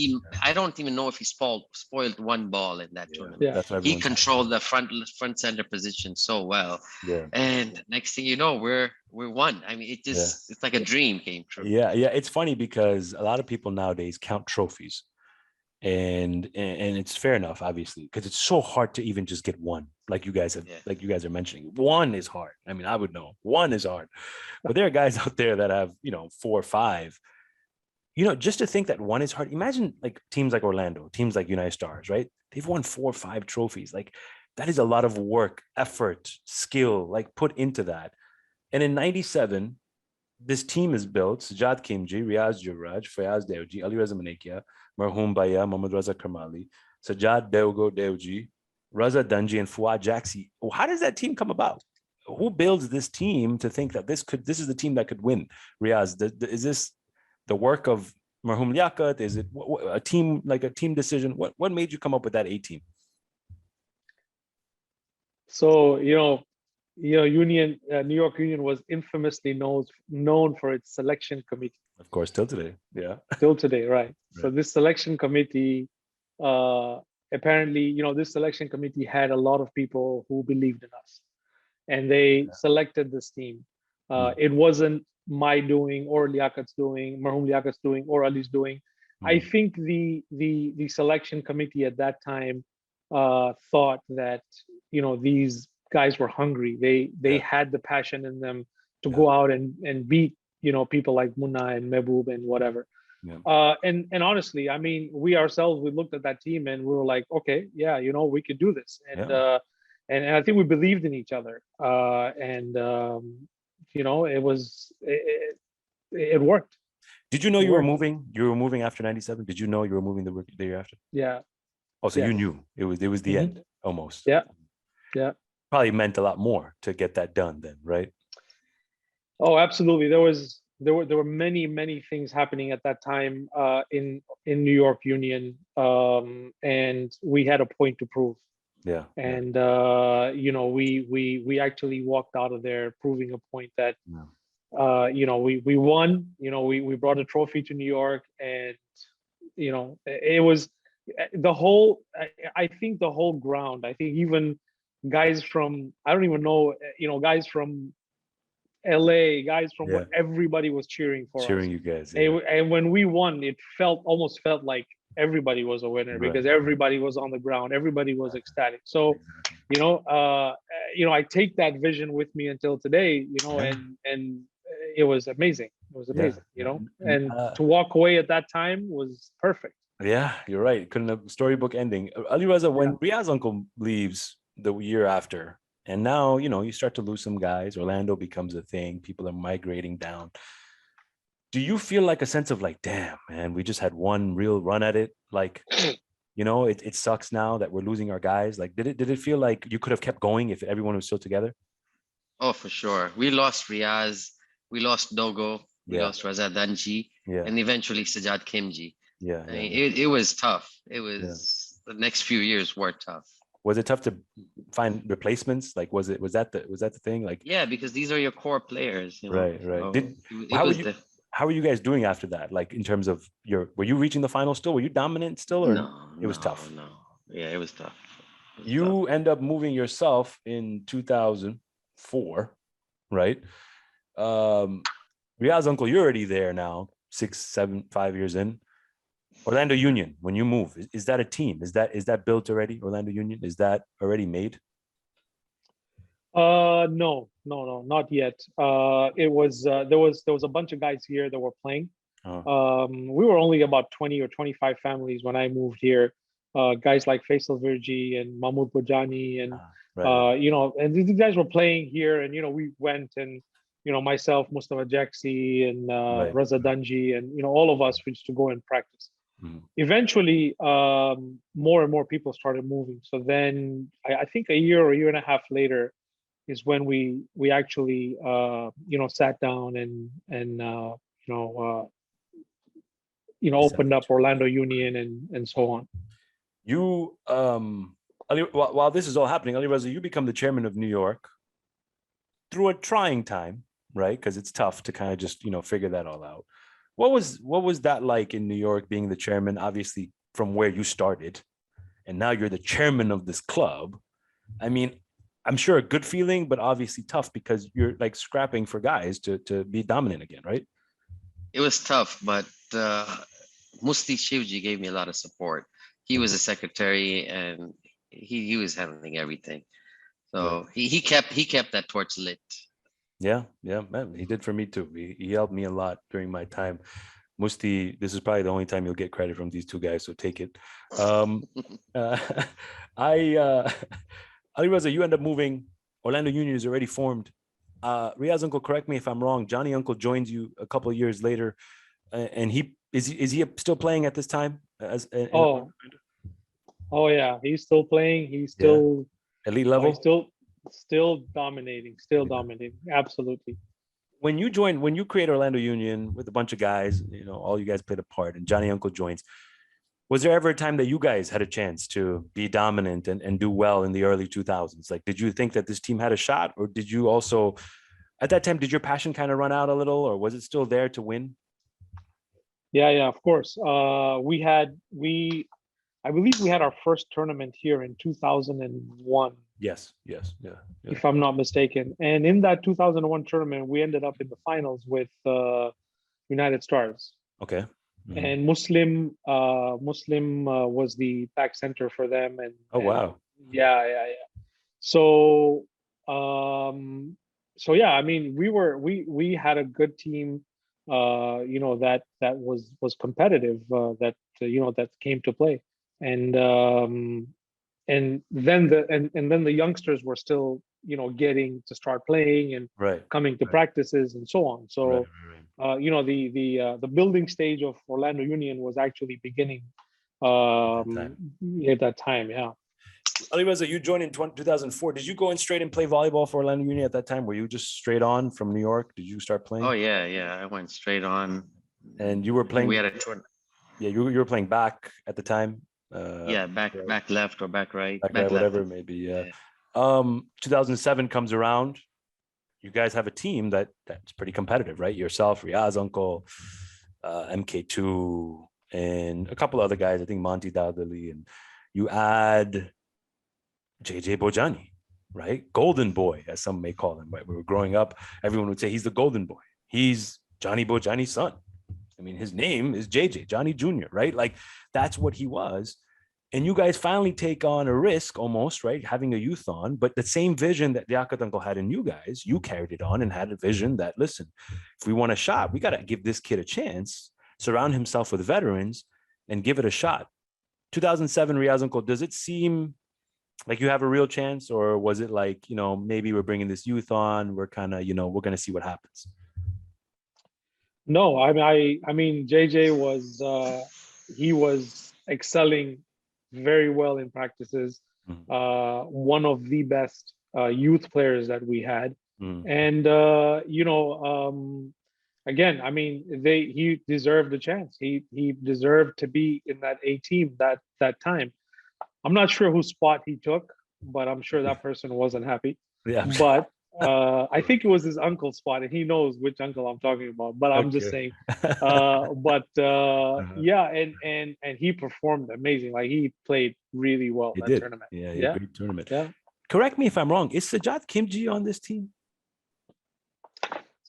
I don't even know if he spoiled one ball in that tournament. Yeah. He controlled the front center position so well. Yeah. And next thing you know, we're won. I mean, it's like a dream came true. Yeah. It's funny because a lot of people nowadays count trophies. And it's fair enough, obviously, because it's so hard to even just get one, like you guys are mentioning. One is hard. I mean, I would know one is hard, but there are guys out there that have 4 or 5. Just to think that one is hard. Imagine like teams like Orlando, teams like United Stars, right? They've won 4 or 5 trophies. Like that is a lot of work, effort, skill, like put into that. And in 97, this team is built. Sajjad Kimji, Riyaz Juraj, Fayaz Dewji, Alireza Manakia, Marhum Baya, Mohammad Raza Karmali, Sajjad Deugo Dewji, Raza Dunji, and Fuad Jaxi. How does that team come about? Who builds this team to think that this is the team that could win? Riyaz, is this the work of Marhum Liaquat? Is it a team decision? What made you come up with that A team? So Union, New York Union was infamously known for its selection committee. Of course, till today, yeah. Till today, right. So this selection committee, apparently, this selection committee had a lot of people who believed in us, and they selected this team. It wasn't my doing or Liaqat's doing, Marhum Liaqat's doing, or Ali's doing. I think the selection committee at that time thought that these guys were hungry. They had the passion in them to go out and beat people like Munna and Mehboob and whatever. And honestly, I mean, we ourselves, we looked at that team and we were like, okay, we could do this. And I think we believed in each other. It worked. Did you know you were moving? You were moving after 97? Did you know you were moving the year after? Yeah. Oh, so you knew it was the end almost. Yeah. Probably meant a lot more to get that done then, right? Oh, absolutely. There were many things happening at that time in New York Union, and we had a point to prove. Yeah. And we actually walked out of there proving a point that we won. We brought a trophy to New York, and it was the whole. I think the whole ground. I think even guys from, I don't even know, guys from LA, guys from where everybody was cheering for us. Cheering you guys. And when we won, it almost felt like everybody was a winner because everybody was on the ground, everybody was ecstatic. So, I take that vision with me until today, and it was amazing. It was amazing, and to walk away at that time was perfect. Yeah, you're right. Couldn't have storybook ending. Alireza, when Riyaz uncle leaves the year after, and now, you start to lose some guys, Orlando becomes a thing, people are migrating down. Do you feel like a sense of like, damn, man, we just had one real run at it? Like, it sucks now that we're losing our guys. Like, did it feel like you could have kept going if everyone was still together? Oh, for sure. We lost Riyaz, we lost Dogo, we lost Raza Danji, and eventually Sajad Kimji. I mean, it was tough. It was the next few years were tough. Was it tough to find replacements? Like, was that the thing? Like, yeah, because these are your core players, you know. Right. So how were you guys doing after that? Like, in terms of were you reaching the final still? Were you dominant still, or it was tough? No. Yeah, it was tough. You end up moving yourself in 2004, right? Riyaz, uncle, you're already there now, 6, 7, 5 years in. Orlando Union, when you move, is that a team? Is that built already? Orlando Union, is that already made? No, not yet. It was there was a bunch of guys here that were playing. We were only about 20 or 25 families when I moved here. Guys like Faisal Virji and Mahmoud Bojani and you know, and these guys were playing here, and you know, we went, and you know, myself, Mustafa Jaksi and Raza Danji, and you know, all of us used to go and practice. Eventually, more and more people started moving. So then I think a year or a year and a half later is when we actually you know, sat down and opened up Orlando Union and so on. You while this is all happening, Alireza, you become the chairman of New York through a trying time, right? Because it's tough to kind of just, you know, figure that all out. What was that like in New York, being the chairman, obviously from where you started, and now you're the chairman of this club? I mean, I'm sure a good feeling, but obviously tough because you're like scrapping for guys to be dominant again, right? It was tough, but Musti Shivji gave me a lot of support. He was a secretary, and he was handling everything. So he kept that torch lit. Yeah, man, he did for me too. He helped me a lot during my time. Musti, this is probably the only time you'll get credit from these two guys, so take it. Alireza, you end up moving. Orlando Union is already formed. Riyaz, uncle, correct me if I'm wrong. Johnny uncle joins you a couple of years later, and he still playing at this time? Oh yeah, he's still playing. He's still elite level. He's still dominating. Dominating. Absolutely. When you create Orlando Union with a bunch of guys, you know, all you guys played a part, and Johnny uncle joins. Was there ever a time that you guys had a chance to be dominant and do well in the early 2000s? Like, did you think that this team had a shot, or did you also, at that time, did your passion kind of run out a little, or was it still there to win? Yeah, of course. I believe we had our first tournament here in 2001. Yes. If I'm not mistaken. And in that 2001 tournament, we ended up in the finals with United Stars. Okay. And Muslim was the back center for them. And wow. Yeah. So yeah, I mean, we had a good team, you know, that was competitive, that you know, that came to play. And then the youngsters were still, you know, getting to start playing and coming to practices and so on. So you know, the building stage of Orlando Union was actually beginning at that time. Yeah. Alireza, you joined in 2004. Did you go in straight and play volleyball for Orlando Union at that time? Were you just straight on from New York? Did you start playing? Oh yeah. I went straight on. And you were playing. We had a tournament. Yeah, you were playing back at the time. Back left or back right. Back right, whatever it may be. Yeah. 2007 comes around. You guys have a team that's pretty competitive, right? Yourself, Riyaz uncle, MK2, and a couple other guys. I think Monty Dowdley, and you add JJ Bojani, right? Golden boy, as some may call him. Right? We were growing up, everyone would say he's the golden boy. He's Johnny Bojani's son. I mean, his name is JJ, Johnny Jr., right? Like, that's what he was. And you guys finally take on a risk almost, right? Having a youth on, but the same vision that the UNCUT uncle had in you guys, you carried it on and had a vision that, listen, if we want a shot, we got to give this kid a chance, surround himself with veterans and give it a shot. 2007, Riyaz uncle, does it seem like you have a real chance, or was it like, you know, maybe we're bringing this youth on, we're kind of, you know, we're going to see what happens? No, I mean, JJ was, he was excelling very well in practices. One of the best youth players that we had. And again, I mean, he deserved a chance. He deserved to be in that A team that time. I'm not sure whose spot he took, but I'm sure that person wasn't happy. Yeah. But I think it was his uncle's spot, and he knows which uncle I'm talking about. But I'm just saying. Yeah, and he performed amazing. Like, he played really well that tournament. Yeah, great tournament. Yeah. Correct me if I'm wrong. Is Sajjad Kimji on this team?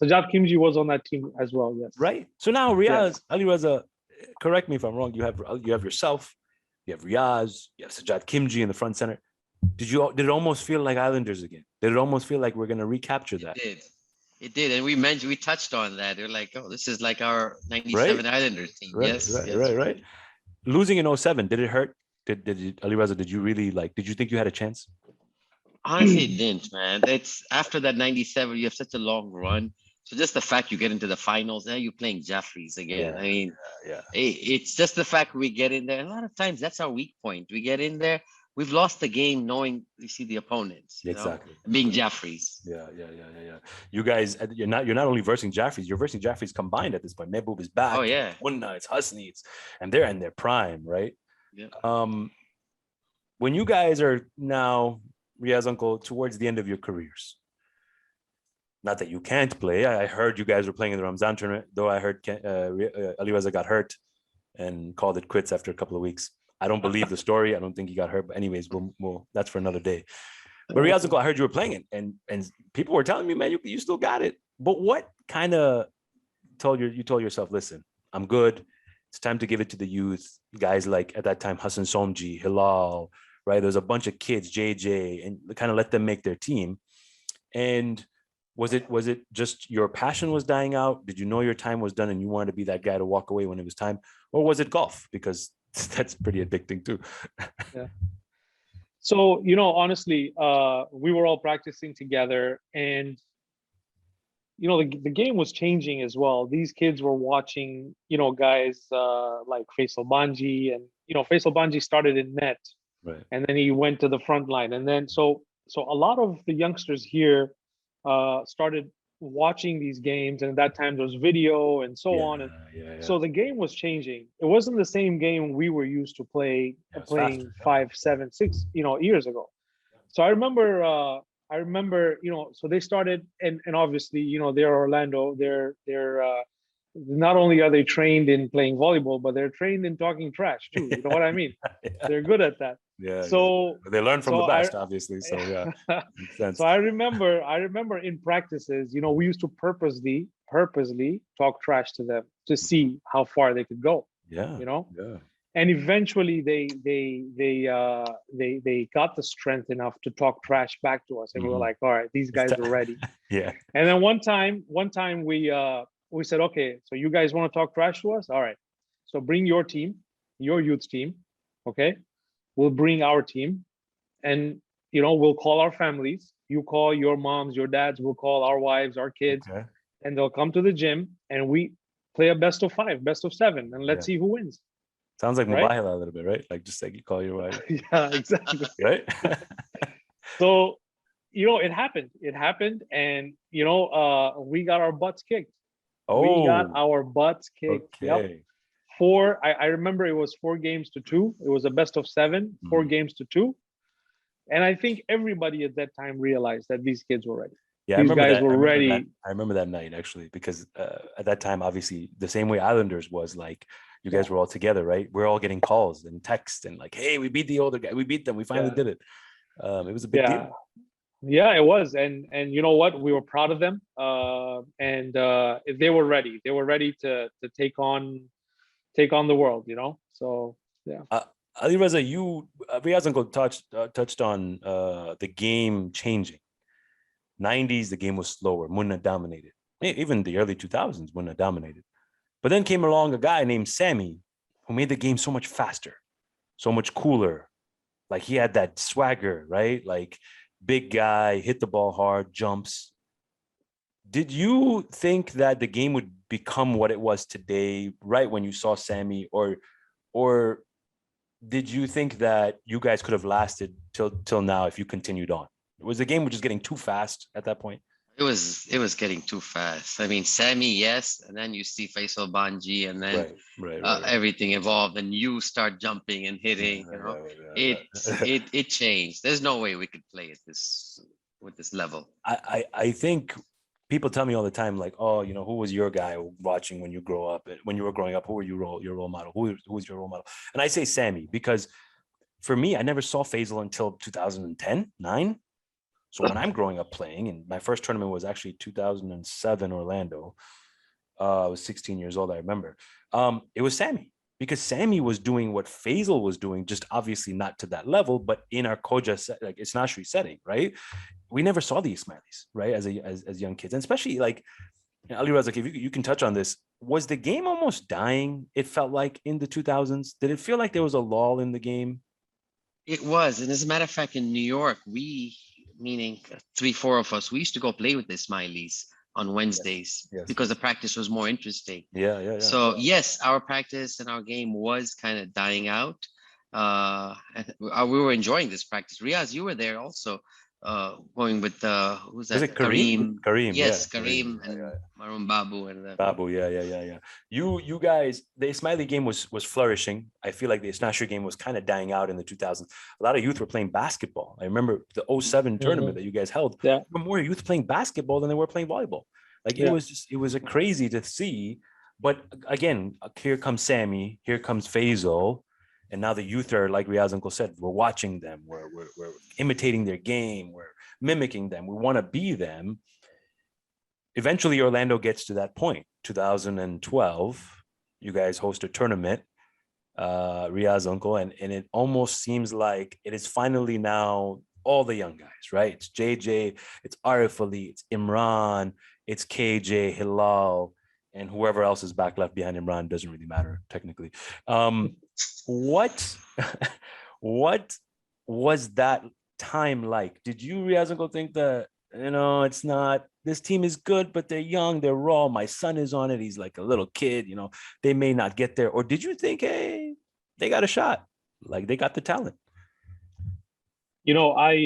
Sajjad Kimji was on that team as well. Yes. Right. So now Riyaz, Alireza, correct me if I'm wrong. You have yourself, you have Riyaz, you have Sajjad Kimji in the front center. Did it almost feel like Islanders again? Did it almost feel like we're going to recapture that? It did. And we touched on that. We're like, oh, this is like our 97 Islanders team. Right. Losing in 07, did it hurt? Alireza, did you think you had a chance? Honestly, it didn't, man. It's after that 97, you have such a long run. So just the fact you get into the finals, now you're playing Jaffrey's again. I mean, it's just the fact we get in there. A lot of times that's our weak point. We get in there, we've lost the game knowing we see the opponents. Exactly. Being Jaffrey's. Yeah. You guys, you're not only versing Jaffrey's, you're versing Jaffrey's combined at this point. Mehboob is back. Oh yeah. Munna, it's Husni, and they're in their prime, right? Yeah. When you guys are now, Riyaz uncle, towards the end of your careers, not that you can't play. I heard you guys were playing in the Ramzan tournament, though I heard Alireza got hurt and called it quits after a couple of weeks. I don't believe the story. I don't think he got hurt. But anyways, we'll that's for another day. But Riyaz uncle, I heard you were playing it, and people were telling me, man, you still got it. But what kind of told yourself, listen, I'm good. It's time to give it to the youth. Guys like at that time, Hassan Somji, Hilal, right? There's a bunch of kids, JJ, and kind of let them make their team. And was it just your passion was dying out? Did you know your time was done and you wanted to be that guy to walk away when it was time? Or was it golf? Because that's pretty addicting too. Yeah. So, honestly, we were all practicing together, and, the game was changing as well. These kids were watching, guys like Faisal Banji, and, Faisal Banji started in net, right, and then he went to the front line. And then, so a lot of the youngsters here started watching these games, and at that time there was video and so on, and so the game was changing. It wasn't the same game we were used to playing faster, 5, 7, 6 years ago. So I remember so they started, and obviously they're Orlando, they're not only are they trained in playing volleyball, but they're trained in talking trash too. You know what I mean? They're good at that. So they learn from the best, obviously. So makes sense. So I remember in practices, we used to purposely talk trash to them to see how far they could go. And eventually they got the strength enough to talk trash back to us, and we were like, all right, these guys are ready. And then one time we said, okay, so you guys want to talk trash to us? All right. So bring your team, your youth team. Okay. We'll bring our team, and, we'll call our families. You call your moms, your dads, we'll call our wives, our kids, and they'll come to the gym, and we play a best of 5, best of 7, and let's see who wins. Sounds like Mubahila a little bit, right? Like just like you call your wife. Yeah, exactly. Right. So, it happened. And, we got our butts kicked. We got our butts kicked. Okay. Yep. I remember it was 4 games to 2. It was a best of 7, 4 games to 2. And I think everybody at that time realized that these kids were ready. Yeah, these guys were ready. I remember that night, actually, because at that time, obviously, the same way Islanders was, like, you guys were all together, right? We're all getting calls and texts and like, hey, we beat the older guy. We beat them. We finally did it. It was a big deal. Yeah, it was. And you know what? We were proud of them. And they were ready. They were ready to take on the world, So, yeah. Alireza, Riyaz uncle touched on the game changing. 90s, the game was slower. Munna dominated. Even the early 2000s, Munna dominated. But then came along a guy named Sammy who made the game so much faster, so much cooler. Like, he had that swagger, right? Like, big guy, hit the ball hard, jumps. Did you think that the game would become what it was today, right when you saw Sammy, or did you think that you guys could have lasted till now if you continued on? Was the game just getting too fast at that point? It was getting too fast. I mean, Sammy, yes, and then you see Faisal Banji, and then right. everything evolved, and you start jumping and hitting. It changed. There's no way we could play at this with this level. I think people tell me all the time, like, oh, you know, who was your guy watching when you grow up? When you were growing up, who were your role model? Who was your role model? And I say Sammy because for me, I never saw Faisal until 2010, 9. So when I'm growing up playing, and my first tournament was actually 2007 Orlando. I was 16 years old, I remember. It was Sammy because Sammy was doing what Faisal was doing, just obviously not to that level, but in our Koja set, like it's Nashri setting, right? We never saw the Ismailis, right? As young kids, and especially like Alireza, like if you can touch on this, was the game almost dying? It felt like in the 2000s. Did it feel like there was a lull in the game? It was, and as a matter of fact, in New York, meaning 3, 4 of us, we used to go play with the Smileys on Wednesdays because the practice was more interesting. Yeah. So yes, our practice and our game was kind of dying out. We were enjoying this practice. Riyaz, you were there also, going with who's that? Was it Kareem? Kareem, yes, yeah. Kareem and Maroon Babu and Babu, yeah. You guys, the Ismaili game was flourishing. I feel like the Isnashri game was kind of dying out in the 2000s. A lot of youth were playing basketball. I remember the 07 tournament that you guys held. Yeah. There were more youth playing basketball than they were playing volleyball. Like it was a crazy to see. But again, here comes Sammy, here comes Faisal. And now the youth are, like Riyaz uncle said, we're watching them. We're imitating their game. We're mimicking them. We want to be them. Eventually, Orlando gets to that point. 2012, you guys host a tournament, Riyaz uncle, and it almost seems like it is finally now all the young guys, right? It's JJ, it's Arif Ali, it's Imran, it's KJ, Hilal, and whoever else is back left behind Imran doesn't really matter technically. What was that time like? Did you, Riyaz uncle, think that, you know, it's not, this team is good, but they're young, they're raw. My son is on it. He's like a little kid, you know, they may not get there. Or did you think, hey, they got a shot, like they got the talent? You know, I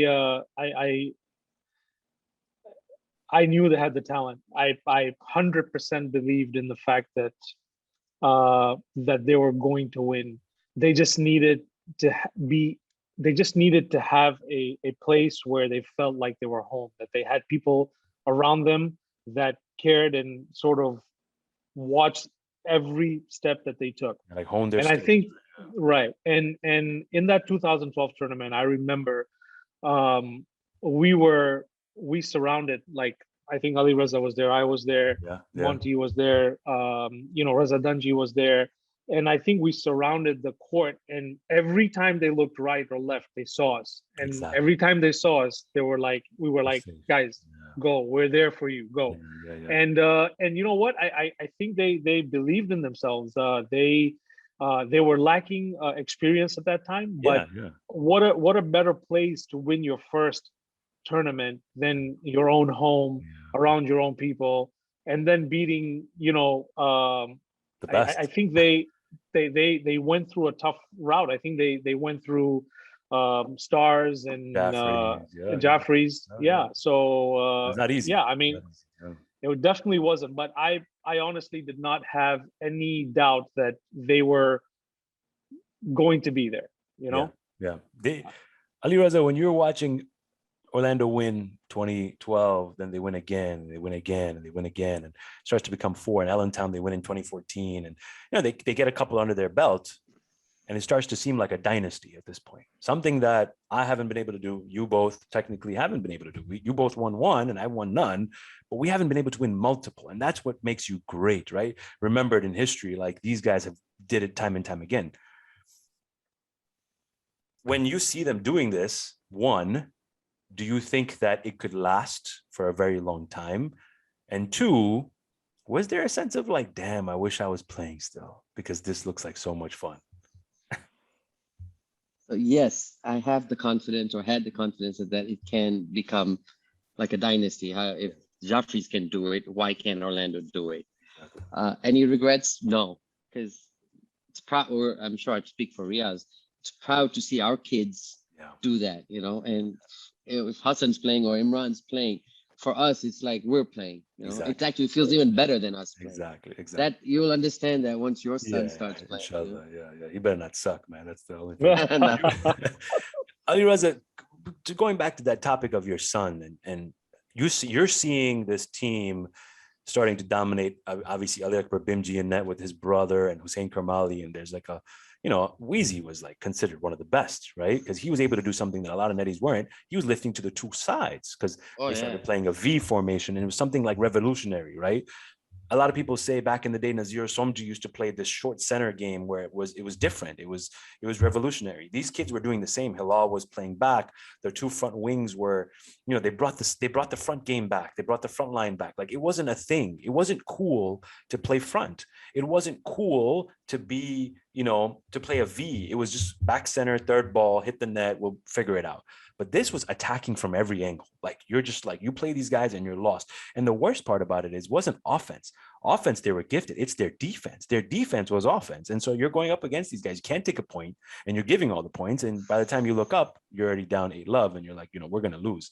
knew they had the talent. I 100% believed in the fact that that they were going to win. They just needed to have a place where they felt like they were home, that they had people around them that cared and sort of watched every step that they took. Like honed their and skills. I think, right. And in that 2012 tournament, I remember we surrounded, like, I think Alireza was there, I was there, Monty was there, you know, Reza Danji was there. And I think we surrounded the court, and every time they looked right or left, they saw us. And every time they saw us, we were like, guys, go, we're there for you, go. And you know what? I think they believed in themselves. They were lacking experience at that time, but what a better place to win your first tournament than your own home, around your own people, and then beating, you know, the best. I think they went through a tough route. I think they went through Stars and Jaffrey's. So it's not easy. I mean, it definitely wasn't. But I honestly did not have any doubt that they were going to be there. You know. Alireza, when you're watching Orlando win 2012, then they win again, and they win again, and they win again, and it starts to become 4. And Allentown, they win in 2014, and you know they get a couple under their belt, and it starts to seem like a dynasty at this point. Something that I haven't been able to do. You both technically haven't been able to do. You both won one, and I won none, but we haven't been able to win multiple, and that's what makes you great, right? Remembered in history, like these guys have did it time and time again. When you see them doing this, one, do you think that it could last for a very long time? And two, was there a sense of like, damn, I wish I was playing still because this looks like so much fun? So yes, I have the confidence, or had the confidence, that it can become like a dynasty. If Jaffrey's can do it, why can't Orlando do it? Any regrets? No, because it's proud, or I'm sure I speak for Riyaz, it's proud to see our kids do that, you know. And if Hassan's playing or Imran's playing, for us, it's like we're playing. You know, Exactly. it actually feels even better than us playing. Exactly. That you'll understand that once your son Yeah, starts playing. inshallah. Yeah. You better not suck, man. That's the only thing. Yeah. Alireza, going back to that topic of your son, and you're seeing this team starting to dominate. Obviously, Ali Akbar Bimji in net with his brother and Hussein Karmali, and there's like a, Wheezy was like considered one of the best, right? Because he was able to do something that a lot of netties weren't. He was lifting to the two sides because they started playing a V formation, and it was something like revolutionary, right? A lot of people say back in the day, Nazir Somji used to play this short center game where it was different. It was revolutionary. These kids were doing the same. Hilal was playing back. Their two front wings were, they brought the front game back. They brought the front line back. Like, it wasn't a thing. It wasn't cool to play front. It wasn't cool to be, to play a V. It was just back center, third ball, hit the net, we'll figure it out. But this was attacking from every angle. Like, you're just like, you play these guys and you're lost. And the worst part about it wasn't offense. Offense, they were gifted. It's their defense. Their defense was offense. And so you're going up against these guys. You can't take a point and you're giving all the points. And by the time you look up, you're already down 8-love and you're like, we're going to lose.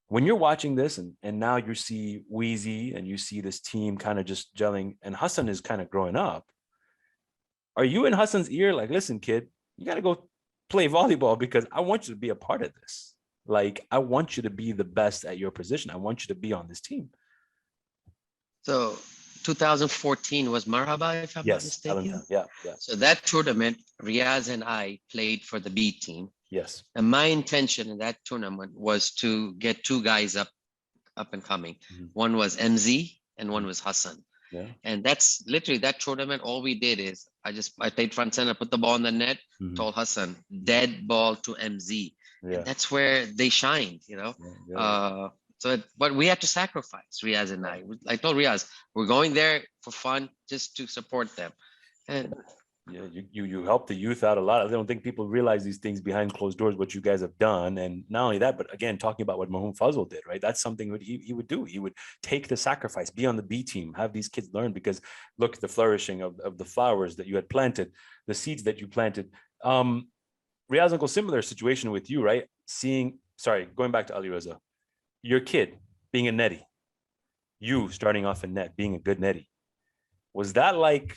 When you're watching this and now you see Wheezy and you see this team kind of just gelling and Hassan is kind of growing up, are you in Hassan's ear like, listen, kid, you got to go play volleyball because I want you to be a part of this. Like, I want you to be the best at your position. I want you to be on this team. So 2014 was Marhaba, if I'm not mistaken. Yeah. So that tournament, Riyaz and I played for the B team. Yes. And my intention in that tournament was to get two guys up and coming. Mm-hmm. One was MZ and one was Hassan. Yeah. And that's literally that tournament. All we did is I played front center, put the ball in the net, told Hassan, dead ball to MZ. Yeah. And that's where they shined, But we had to sacrifice, Riyaz and I. I told Riyaz, we're going there for fun, just to support them. And yeah, you help the youth out a lot. I don't think people realize these things behind closed doors, what you guys have done. And not only that, but again, talking about what Mahmoud Fazl did, right? That's something that he would do. He would take the sacrifice, be on the B team, have these kids learn, because look, the flourishing of the flowers that you had planted, the seeds that you planted. Riyaz, Uncle, similar situation with you, right? Going back to Alireza, your kid being a netty, you starting off in net, being a good netty. Was that like,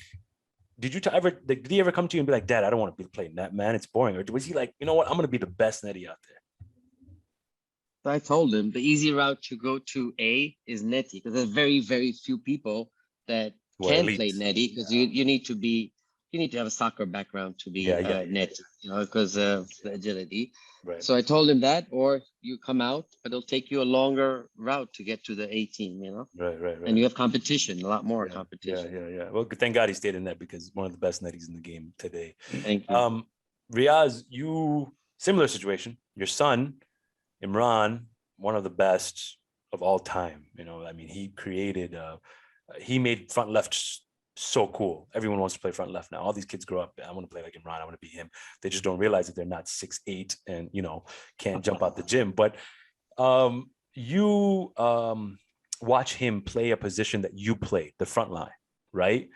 did he ever come to you and be like, Dad, I don't want to be playing net, man, it's boring? Or was he like, you know what, I'm going to be the best netty out there? I told him the easy route to go to A is netty, because there's very, very few people that can play netty, because you need to have a soccer background to be net, because of the agility. Right. So I told him that, or you come out, but it'll take you a longer route to get to the A team, Right. And you have competition, a lot more competition. Yeah. Well, thank God he stayed in net, because one of the best netties in the game today. Thank you. Riyaz, similar situation. Your son, Imran, one of the best of all time. He made front left so cool. Everyone wants to play front left now. All these kids grow up, I want to play like Imran, I want to be him. They just don't realize that they're not 6'8" and can't jump out the gym. But you watch him play a position that you played, the front line, right?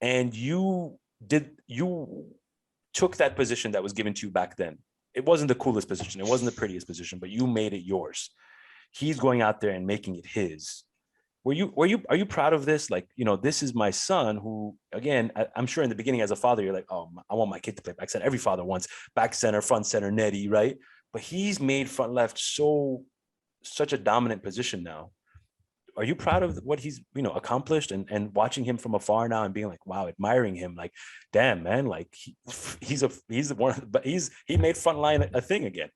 And you took that position that was given to you back then. It wasn't the coolest position, it wasn't the prettiest position, but you made it yours. He's going out there and making it his. Are you proud of this? Like, this is my son who, again, I'm sure in the beginning as a father, you're like, oh, I want my kid to play back center. Every father wants back center, front center, netty, right? But he's made front left such a dominant position now. Are you proud of what he's, accomplished and watching him from afar now and being like, wow, admiring him, like, damn, man, like he made front line a thing again.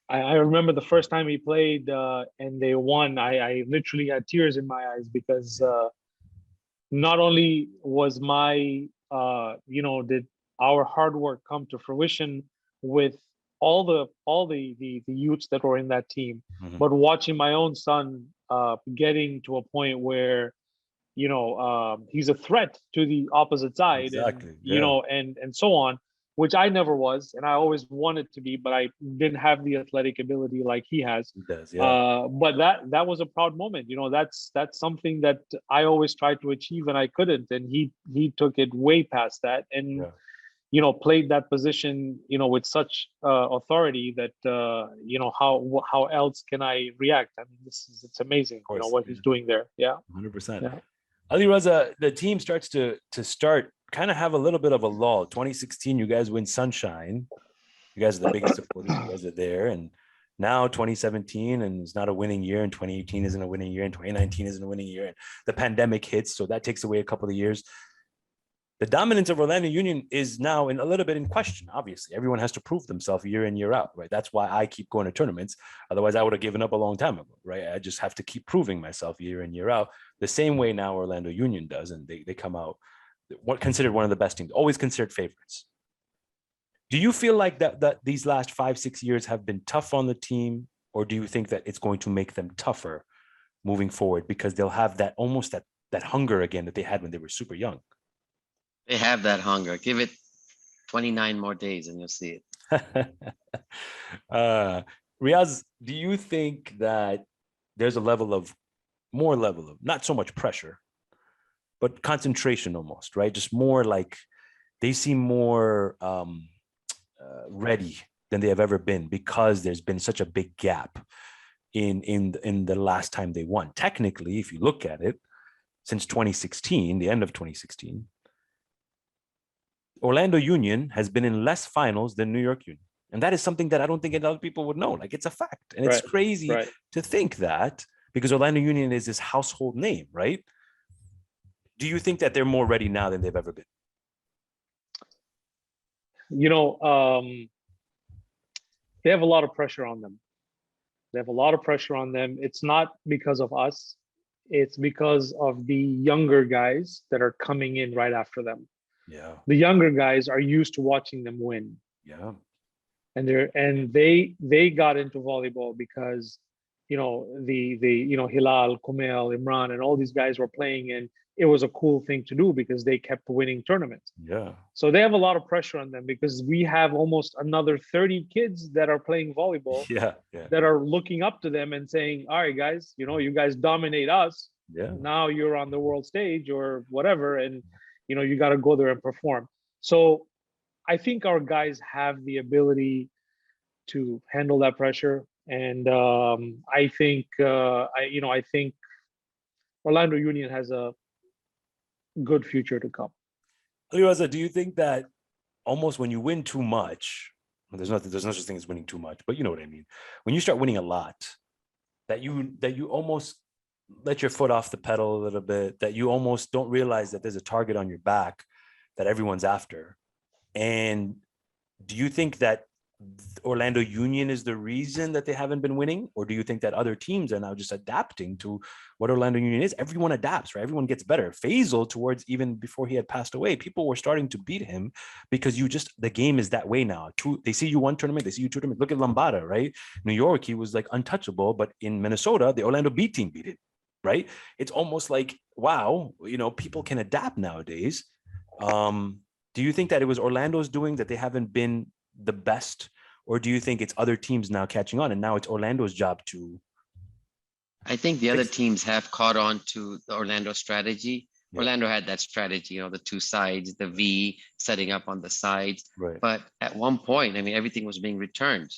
I remember the first time he played and they won, I literally had tears in my eyes, because not only was did our hard work come to fruition with all the youths that were in that team, but watching my own son getting to a point where he's a threat to the opposite side, exactly. and so on, which I never was, and I always wanted to be, but I didn't have the athletic ability like he has. He does, yeah. But that was a proud moment. That's something that I always tried to achieve and I couldn't, and he took it way past that. And played that position, with such authority that, how else can I react? I mean, it's amazing, what he's doing there. Yeah. 100%. Yeah. Alireza, the team starts to kind of have a little bit of a lull. 2016, you guys win Sunshine. You guys are the biggest supporters. You guys are there. And now 2017, and it's not a winning year, and 2018 isn't a winning year, and 2019 isn't a winning year. And the pandemic hits, so that takes away a couple of years. The dominance of Orlando Union is now a little bit in question. Obviously, everyone has to prove themselves year in, year out, right? That's why I keep going to tournaments. Otherwise, I would have given up a long time ago, right? I just have to keep proving myself year in, year out, the same way now Orlando Union does, and they come out considered one of the best teams, always considered favorites. Do you feel like that these last 5-6 years have been tough on the team, or do you think that it's going to make them tougher moving forward because they'll have that almost that hunger again that they had when they were super young? They have that hunger. Give it 29 more days and you'll see it. Riyaz, do you think that there's more level of not so much pressure, but concentration almost, right? Just more like they seem more ready than they have ever been because there's been such a big gap in the last time they won. Technically, if you look at it, since 2016, the end of 2016, Orlando Union has been in less finals than New York Union. And that is something that I don't think a lot of people would know. Like, it's a fact. And it's crazy to think that because Orlando Union is this household name, right? Do you think that they're more ready now than they've ever been? They have a lot of pressure on them. It's not because of us. It's because of the younger guys that are coming in right after them. Yeah. The younger guys are used to watching them win. Yeah. And they got into volleyball because, Hilal, Kumail, Imran, and all these guys were playing, and it was a cool thing to do because they kept winning tournaments. Yeah. So they have a lot of pressure on them because we have almost another 30 kids that are playing volleyball. Yeah. That are looking up to them and saying, all right, guys, you guys dominate us. Yeah. Now you're on the world stage or whatever. And, you got to go there and perform. So I think our guys have the ability to handle that pressure. And I think Orlando Union has a good future to come. Alireza, do you think that almost when you win too much, there's no such thing as winning too much, but you know what I mean? When you start winning a lot, that you almost let your foot off the pedal a little bit, that you almost don't realize that there's a target on your back that everyone's after. And do you think that Orlando Union is the reason that they haven't been winning? Or do you think that other teams are now just adapting to what Orlando Union is? Everyone adapts, right? Everyone gets better. Faisal, towards even before he had passed away, people were starting to beat him because the game is that way now. They see you one tournament, they see you two tournaments. Look at Lambada, right? New York, he was like untouchable, but in Minnesota, the Orlando B team beat it, right? It's almost like, wow, people can adapt nowadays. Do you think that it was Orlando's doing that they haven't been the best, or do you think it's other teams now catching on and now it's Orlando's job to? I think the other teams have caught on to the Orlando strategy. Yeah. Orlando had that strategy, the two sides, the V setting up on the sides. Right. But at one point, I mean, everything was being returned,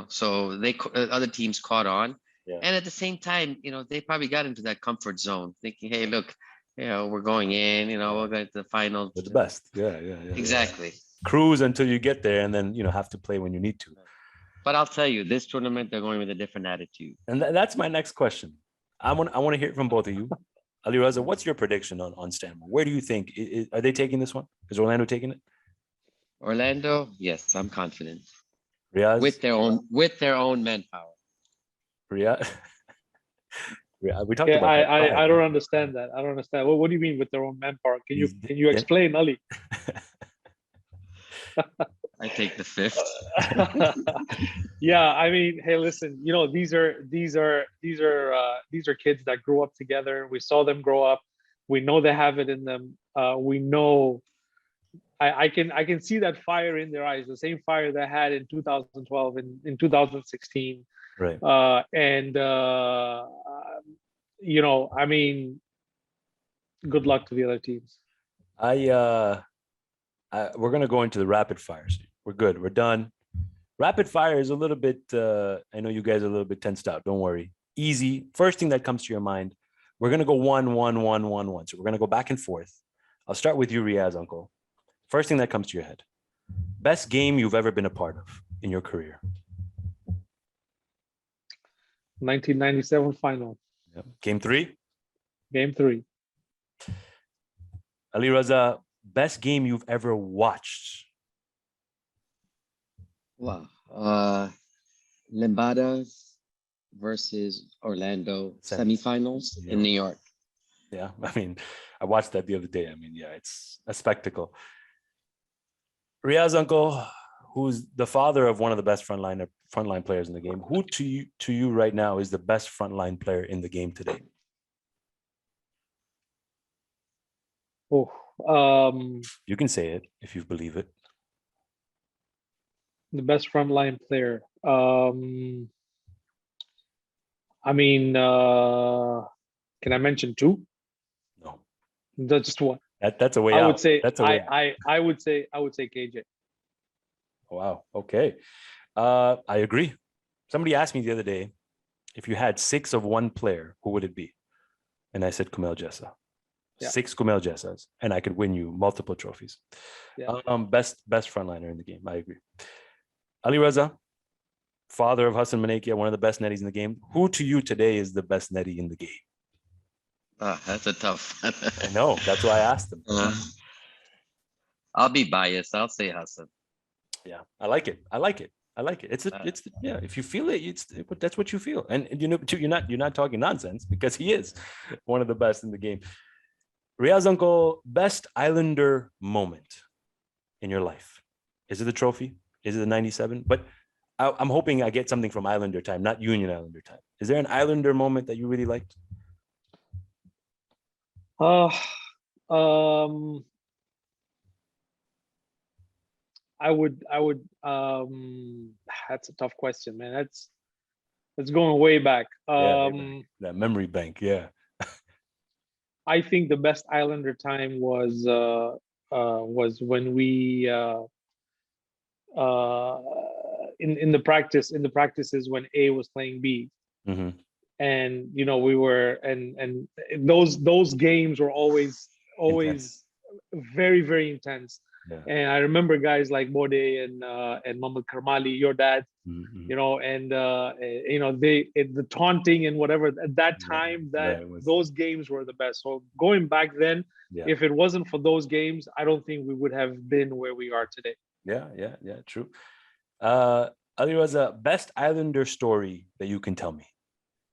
so other teams caught on. Yeah. And at the same time, they probably got into that comfort zone thinking, hey, look, we're going in, we're going to the final. We're the best. Yeah. Exactly. Yeah. Cruise until you get there and then, have to play when you need to. But I'll tell you, this tournament, they're going with a different attitude. And that's my next question. I want to hear it from both of you. Alireza, what's your prediction on Stanmore? Where do you think, are they taking this one? Is Orlando taking it? Orlando, yes, I'm confident. Riyaz? With their own manpower. Riyaz? We talked about I don't understand that. I don't understand. What do you mean with their own manpower? Can you explain, Ali? I take the fifth. Yeah, I mean, hey, listen, these are kids that grew up together. We saw them grow up. We know they have it in them. We know I can see that fire in their eyes, the same fire they had in 2012 and in 2016. Right. I mean, good luck to the other teams. we're going to go into the rapid fires. We're good. We're done. Rapid fire is a little bit, I know you guys are a little bit tensed out. Don't worry. Easy. First thing that comes to your mind, we're going to go 1-1-1-1-1. So we're going to go back and forth. I'll start with you, Riyaz, uncle. First thing that comes to your head. Best game you've ever been a part of in your career? 1997 final. Yep. Game 3? Game 3. Alireza, best game you've ever watched? Wow. Lembadas versus Orlando semifinals in New York. Yeah, I mean, I watched that the other day. I mean, yeah, it's a spectacle. Riyaz, uncle, who's the father of one of the best frontline players in the game, who to you right now is the best frontline player in the game today? You can say it if you believe it. The best frontline player. I mean, can I mention 2? No. That's just one. That's a way out. I would say that's a way I would say KJ. Wow. Okay. I agree. Somebody asked me the other day, if you had 6 of one player, who would it be? And I said Kumail Jessa. Yeah. 6 Kumail Jessas, and I could win you multiple trophies. Yeah. Best frontliner in the game. I agree. Alireza, father of Hassan Manakia, one of the best netties in the game. Who to you today is the best netty in the game? That's a tough. I know. That's why I asked him. I'll be biased. I'll say Hassan. Yeah, I like it. It's yeah. If you feel it, that's what you feel, and you know, you're not talking nonsense, because he is one of the best in the game. Riyaz, uncle, best Islander moment in your life? Is it the trophy? Is it the 97? But I'm hoping I get something from Islander time, not Union Islander time. Is there an Islander moment that you really liked? I would that's a tough question, man. That's going way back. That memory bank, yeah. I think the best Islander time was when we in the practices when A was playing B. Mm-hmm. And you know, we were and those games were always intense. Very, very intense. Yeah. And I remember guys like Bode and Mohammad Karmali, your dad, mm-hmm. you know, and you know, the taunting and whatever at that time, those games were the best. So going back then, if it wasn't for those games, I don't think we would have been where we are today. Yeah, true. Alireza, best Islander story that you can tell me.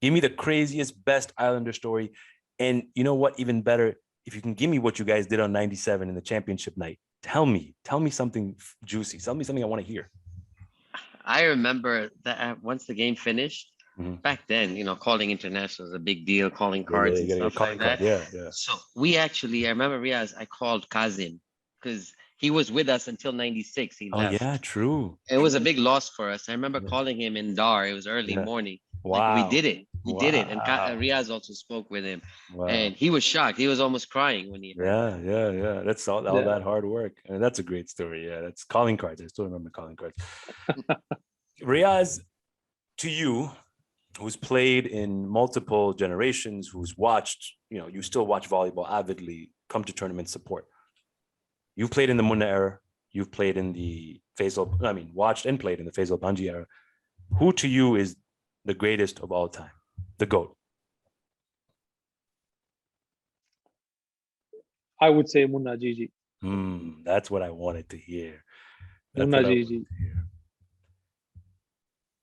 Give me the craziest, best Islander story. And you know what, even better, if you can give me what you guys did on 97 in the championship night, tell me something juicy. Tell me something I want to hear. I remember that once the game finished, mm-hmm. back then, you know, calling international was a big deal, calling cards and stuff like that. Yeah. So we actually, I remember Riyaz, I called Kazim because he was with us until 96. He left. Oh, yeah, true. It was a big loss for us. I remember calling him in Dar. It was early morning. Wow. Like, we did it. We did it. And Riyaz also spoke with him. Wow. And he was shocked. He was almost crying when he heard Yeah. That's all that hard work. And that's a great story. Yeah, that's calling cards. I still remember calling cards. Riyaz, to you, who's played in multiple generations, who's watched, you know, you still watch volleyball avidly, come to tournament support. You've played in the Munna era. You've played in the watched and played in the Faisal Banji era. Who to you is the greatest of all time? The GOAT? I would say Munna Gigi. That's what I wanted to hear. Munna Gigi.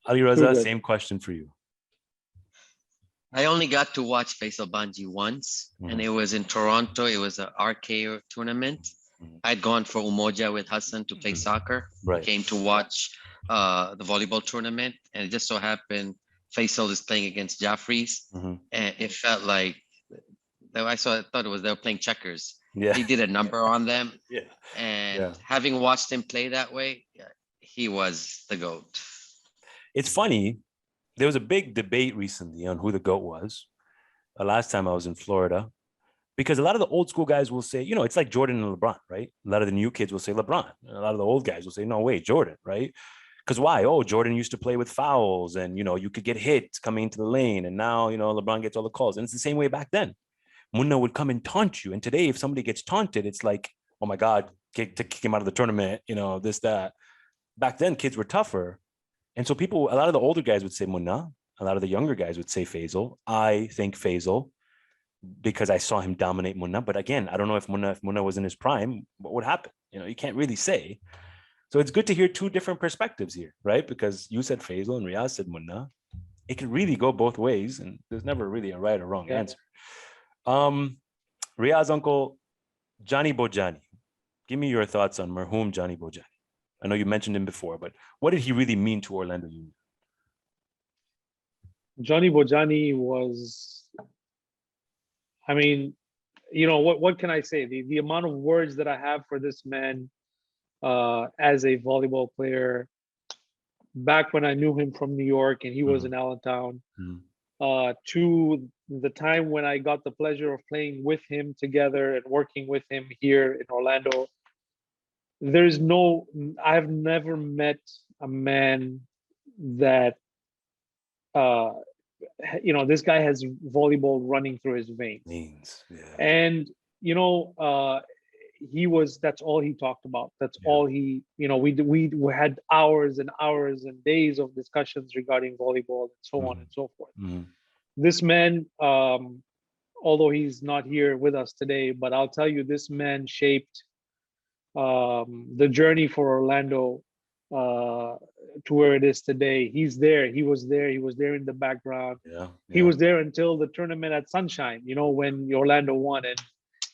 Alireza, same question for you. I only got to watch Faisal Banji once, and it was in Toronto. It was an RK tournament. I'd gone for Umoja with Hassan to play soccer. Right. Came to watch the volleyball tournament, and it just so happened Faisal is playing against Jaffrey's, and it felt like I thought they were playing checkers. Yeah. He did a number on them. Yeah. And having watched him play that way, he was the GOAT. It's funny. There was a big debate recently on who the GOAT was. Last time I was in Florida, Because a lot of the old school guys will say, it's like Jordan and LeBron, right? A lot of the new kids will say LeBron. A lot of the old guys will say, no, wait, Jordan, right? Because why? Oh, Jordan used to play with fouls and, you could get hit coming into the lane. And now, LeBron gets all the calls. And it's the same way back then. Munna would come and taunt you. And today, if somebody gets taunted, it's like, oh my God, kick him out of the tournament, this, that. Back then, kids were tougher. And so a lot of the older guys would say Munna. A lot of the younger guys would say Faisal. I think Faisal, because I saw him dominate Munna. But again, I don't know if Munna was in his prime, what would happen? You can't really say. So it's good to hear two different perspectives here, right? Because you said Faisal and Riyaz said Munna. It can really go both ways, and there's never really a right or wrong answer. Riyaz uncle, Johnny Bojani. Give me your thoughts on Marhoom Johnny Bojani. I know you mentioned him before, but what did he really mean to Orlando Union? Johnny Bojani was, what can I say? The amount of words that I have for this man as a volleyball player, back when I knew him from New York and he was in Allentown, to the time when I got the pleasure of playing with him together and working with him here in Orlando. I've never met a man that, this guy has volleyball running through his veins. And, that's all he talked about. That's all he, we had hours and hours and days of discussions regarding volleyball and so on and so forth. This man, although he's not here with us today, but I'll tell you, this man shaped the journey for Orlando to where it is today. He's there. He was there. He was there in the background. He was there until the tournament at Sunshine, when Orlando won.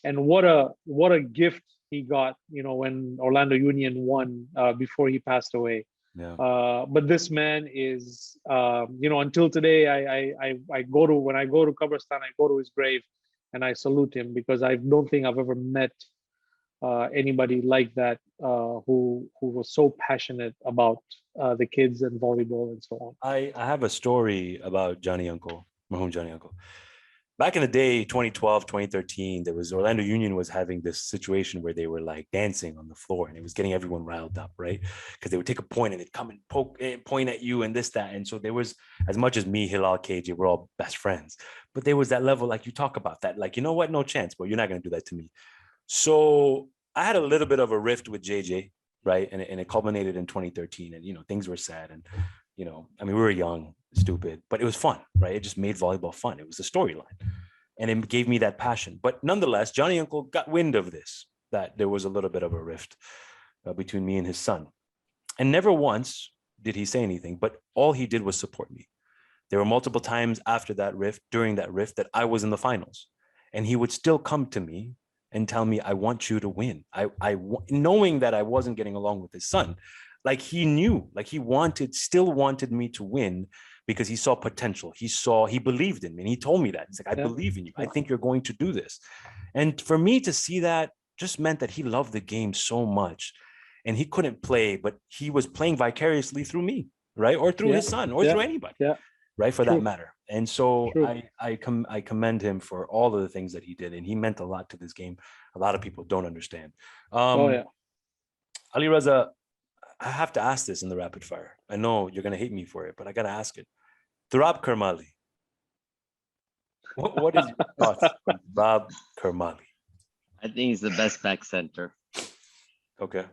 And what a gift he got, when Orlando Union won before he passed away. But this man is, until today, when I go to Kabristan, I go to his grave and I salute him, because I don't think I've ever met anybody like that who was so passionate about the kids and volleyball and so on. I have a story about Johnny Uncle, Marhoom Johnny Uncle. Back in the day, 2012, 2013, Orlando Union was having this situation where they were like dancing on the floor, and it was getting everyone riled up, right? Because they would take a point and they'd come and point at you and this, that. And so there was, as much as me, Hilal, KJ, we're all best friends, but there was that level, like you talk about that, like, you know what? No chance, bro. You're not going to do that to me. So I had a little bit of a rift with JJ, right? And it culminated in 2013, and, things were sad. And, we were young, stupid, but it was fun, right? It just made volleyball fun. It was a storyline, and it gave me that passion. But nonetheless, Johnny Uncle got wind of this, that there was a little bit of a rift between me and his son. And never once did he say anything, but all he did was support me. There were multiple times after that rift, during that rift, that I was in the finals, and he would still come to me and tell me, I want you to win. Knowing that I wasn't getting along with his son, like he knew, like he still wanted me to win, because he saw potential. He believed in me, and he told me that. He's like, I believe in you. I think you're going to do this. And for me to see that just meant that he loved the game so much, and he couldn't play, but he was playing vicariously through me, right? Or through his son, or through anybody, right? For that matter. And so I commend him for all of the things that he did, and he meant a lot to this game. A lot of people don't understand. Alireza, I have to ask this in the rapid fire. I know you're going to hate me for it, but I got to ask it. Turab Kermali. What is your thoughts on Turab Kermali? I think he's the best back center. Okay.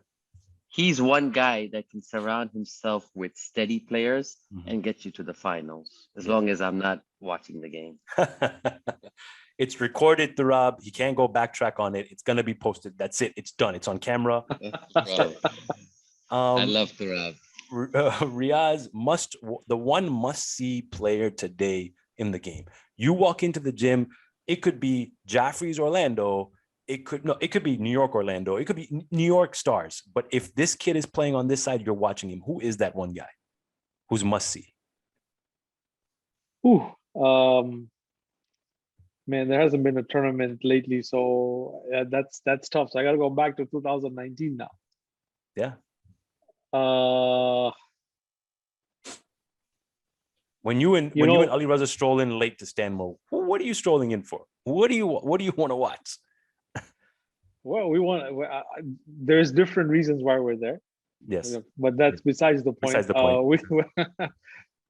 He's one guy that can surround himself with steady players and get you to the finals, as long as I'm not watching the game. It's recorded, Turab. He can't go backtrack on it. It's going to be posted. That's it. It's done. It's on camera. I love Turab. Riyaz, the one must-see player today in the game. You walk into the gym, it could be Jaffrey's Orlando, it could be New York Orlando, it could be New York Stars. But if this kid is playing on this side, you're watching him. Who is that one guy who's must-see? Man, there hasn't been a tournament lately, so that's tough. So I got to go back to 2019 now. Yeah. When you and Alireza stroll in late to Stanmore, what are you strolling in for? What do you want to watch? Well, there's different reasons why we're there. Yes, but that's besides the point. Besides the point.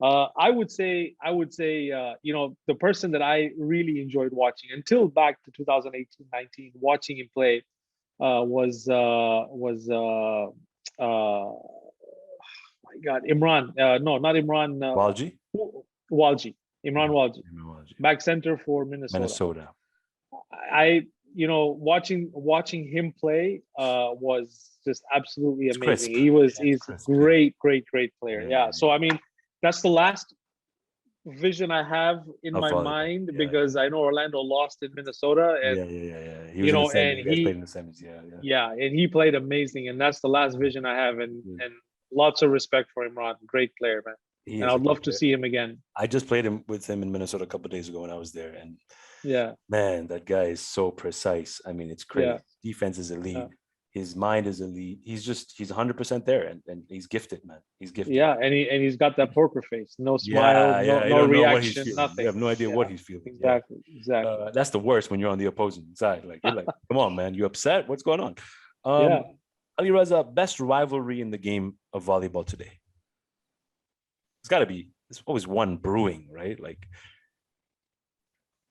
I would say, the person that I really enjoyed watching until back to 2018-19, watching him play was my God, Imran. No, not Imran. Walji? Walji. Imran Walji. Walji. Back center for Minnesota. Minnesota. Watching him play was just absolutely amazing. Crisp. He's a great player. Yeah. So I mean, that's the last vision I have in my mind, because I know Orlando lost in Minnesota, and he was and he played in the semis. And he played amazing, and that's the last vision I have, and lots of respect for Imran. Great player, man. And I'd love to see him again. I just played with him in Minnesota a couple of days ago when I was there, and man, that guy is so precise. I mean, it's crazy. Defense is elite. His mind is elite. He's 100% there, and he's gifted, man. He's gifted. Yeah, and he's got that poker face. No smile, no reaction, nothing. You have no idea what he's feeling. Exactly. That's the worst when you're on the opposing side. Like you're like, come on, man, you upset? What's going on? Alireza, best rivalry in the game of volleyball today. It's got to be. There's always one brewing, right? Like,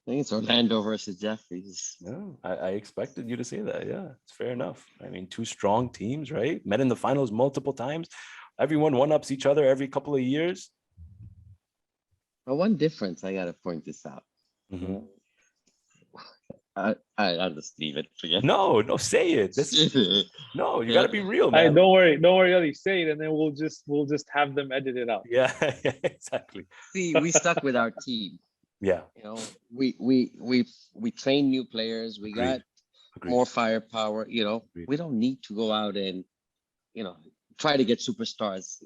I think it's Orlando versus Jeffries. No, I expected you to say that. Yeah, it's fair enough. I mean, two strong teams, right? Met in the finals multiple times. Everyone one-ups each other every couple of years. Well, one difference, I got to point this out. Mm-hmm. I'll just leave it. Forget. No, say it. No, you got to be real, man. Hey, don't worry, Ali. Say it, and then we'll just have them edit it out. Yeah, exactly. See, we stuck with our team. Yeah. We train new players. We got more firepower. We don't need to go out and, try to get superstars.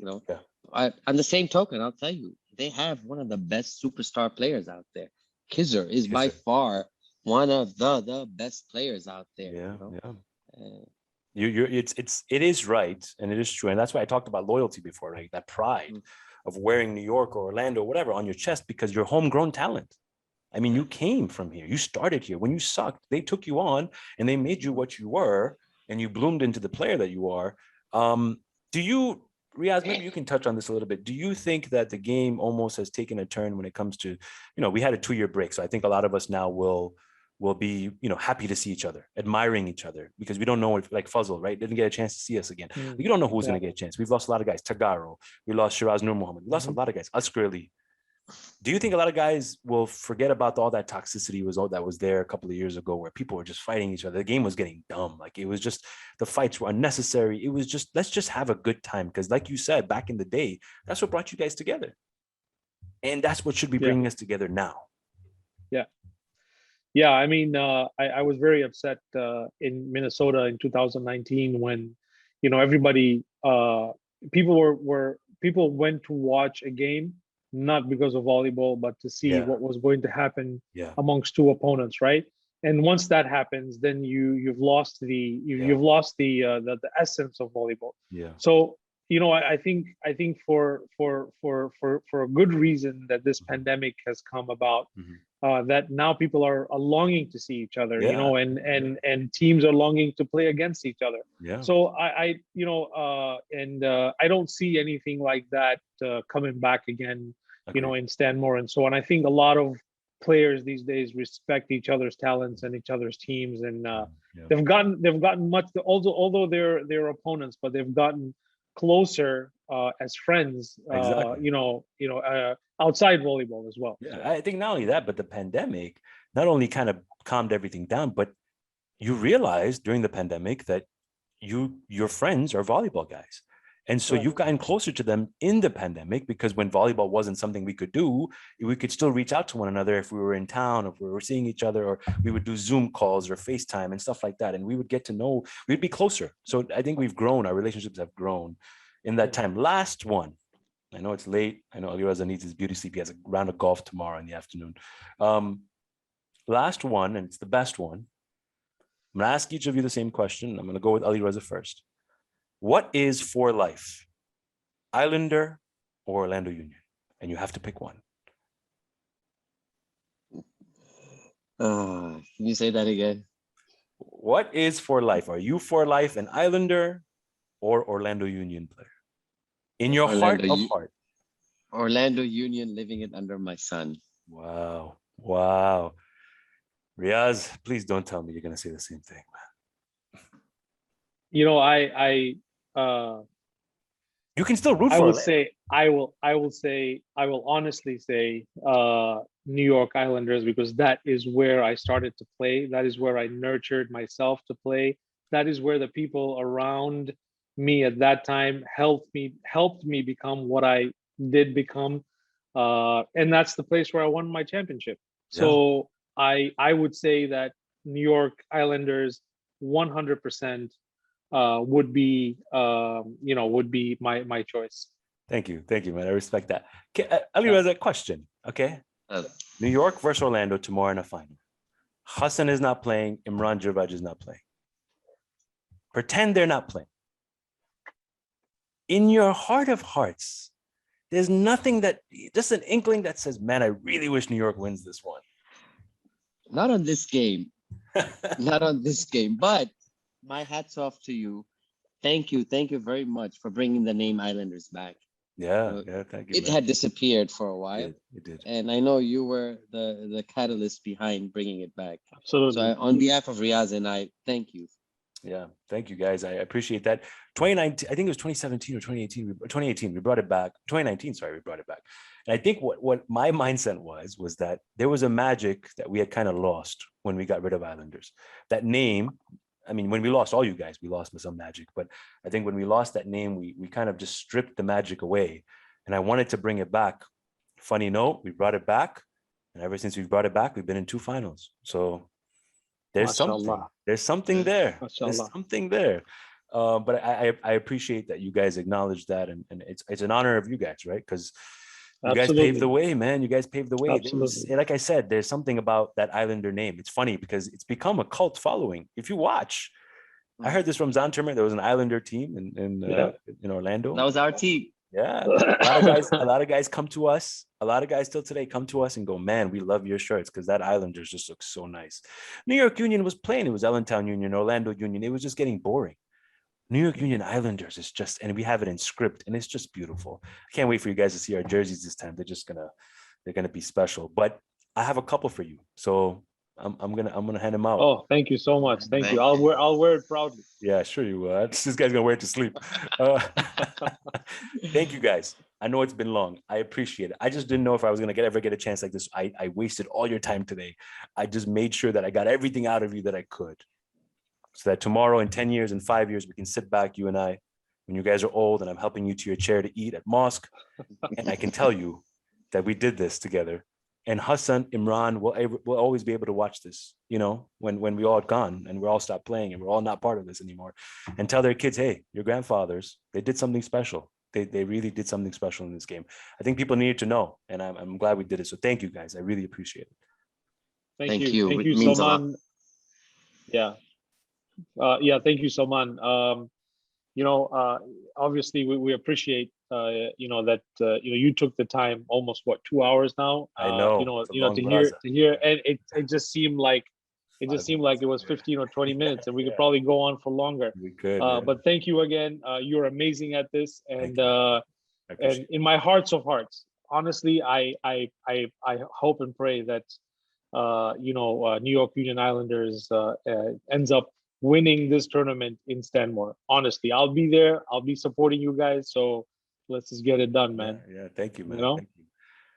On the same token, I'll tell you, they have one of the best superstar players out there. Kizzer is by far one of the best players out there. It is right, and it is true, and that's why I talked about loyalty before, right? That pride of wearing New York or Orlando, whatever, on your chest, because you're homegrown talent. I mean, you came from here. You started here. When you sucked, they took you on and they made you what you were, and you bloomed into the player that you are. Riyaz, maybe you can touch on this a little bit. Do you think that the game almost has taken a turn when it comes to, we had a 2-year break. So I think a lot of us now will be, happy to see each other, admiring each other, because we don't know if, like Fazal, right? Didn't get a chance to see us again. You don't know who's going to get a chance. We've lost a lot of guys. Tagaro, we lost Shiraz Nur Mohammed. We lost a lot of guys. Askar Ali. Do you think a lot of guys will forget about all that toxicity that was there a couple of years ago, where people were just fighting each other? The game was getting dumb. Like, it was just, the fights were unnecessary. It was just, let's just have a good time. Because like you said, back in the day, that's what brought you guys together. And that's what should be bringing us together now. Yeah, I mean, I was very upset in Minnesota in 2019 when, everybody, people went to watch a game, not because of volleyball, but to see what was going to happen amongst two opponents, right? And once that happens, then you've lost the essence of volleyball. So I think for a good reason that this pandemic has come about, that now people are longing to see each other, and teams are longing to play against each other. So I don't see anything like that coming back again, in Stanmore and so on. I think a lot of players these days respect each other's talents and each other's teams, and they've gotten much, although they're opponents, but they've gotten closer as friends, outside volleyball as well. I think not only that, but the pandemic not only kind of calmed everything down, but you realized during the pandemic that your friends are volleyball guys. And so you've gotten closer to them in the pandemic, because when volleyball wasn't something we could do, we could still reach out to one another if we were in town, if we were seeing each other, or we would do Zoom calls or FaceTime and stuff like that. And we would get to know, we'd be closer. So I think we've grown, our relationships have grown in that time. Last one. I know it's late. I know Alireza needs his beauty sleep. He has a round of golf tomorrow in the afternoon. Last one, and it's the best one. I'm going to ask each of you the same question. I'm going to go with Alireza first. What is for life, Islander or Orlando Union? And you have to pick one. Can you say that again? What is for life? Are you for life an Islander or Orlando Union player? In your heart of heart. Orlando Union, living it under my son. Wow. Wow. Riyaz, please don't tell me you're going to say the same thing, man. You know, you can still root I for will Orlando. say, I will honestly say New York Islanders, because that is where I started to play. That is where I nurtured myself to play. That is where the people around me at that time helped me become what I did become. And that's the place where I won my championship. So I would say that New York Islanders 100% would be would be my choice. Thank you, man. I respect that. Alireza, question. Okay, New York versus Orlando tomorrow in a final. Hassan is not playing. Imran Javad is not playing. Pretend they're not playing. In your heart of hearts, there's nothing that, just an inkling that says, man, I really wish New York wins this one. Not on this game. Not on this game. But my hat's off to you. Thank you very much for bringing the name Islanders back. Yeah, thank you. It had disappeared for a while. It did. And I know you were the catalyst behind bringing it back. Absolutely. So on behalf of Riyaz and I, thank you. Yeah, thank you guys. I appreciate that. 2019, I think it was 2017 or 2018. 2018, we brought it back. 2019, sorry, we brought it back. And I think what my mindset was that there was a magic that we had kind of lost when we got rid of Islanders. That name, I mean, when we lost all you guys, we lost some magic. But I think when we lost that name, we kind of just stripped the magic away. And I wanted to bring it back. Funny note, we brought it back. And ever since we've brought it back, we've been in 2 finals. So there's something. There's something there. There's something there. But I appreciate that you guys acknowledge that. And it's an honor of you guys, right? Because you guys paved the way, man. You guys paved the way. Like I said, there's something about that Islander name. It's funny because it's become a cult following. If you watch, I heard this from Zan Tournament. There was an Islander team in Orlando. That was our team. Yeah, a lot of guys come to us. A lot of guys still today come to us and go, man, we love your shirts because that Islanders just looks so nice. New York Union was plain. It was Allentown Union, Orlando Union. It was just getting boring. New York Union Islanders is just, and we have it in script, and it's just beautiful. I can't wait for you guys to see our jerseys this time. They're gonna be special. But I have a couple for you, so I'm gonna hand them out. Oh, thank you so much. Thank you. I'll wear it proudly. Yeah, sure you will. This guy's gonna wear it to sleep. Thank you guys. I know it's been long. I appreciate it. I just didn't know if I was gonna ever get a chance like this. I wasted all your time today. I just made sure that I got everything out of you that I could, so that tomorrow, in 10 years, in 5 years, we can sit back, you and I, when you guys are old and I'm helping you to your chair to eat at mosque, and I can tell you that we did this together. And Hassan, Imran will always be able to watch this, when we all gone and we all stopped playing and we're all not part of this anymore, and tell their kids, hey, your grandfathers, they did something special. They really did something special in this game. I think people needed to know, and I'm glad we did it. So thank you guys. I really appreciate it. Thank you. Thank you, Salman. Yeah. Thank you, Salman. Obviously we appreciate, that, you took the time, almost 2 hours now. I know. To hear, and it just seemed like it was 15 or 20 minutes, and we could probably go on for longer. We could. But thank you again. You're amazing at this, and in my hearts of hearts, honestly, I hope and pray that New York Union Islanders ends up winning this tournament in Stanmore. Honestly, I'll be there. I'll be supporting you guys. So let's just get it done, man. Yeah, thank you, man.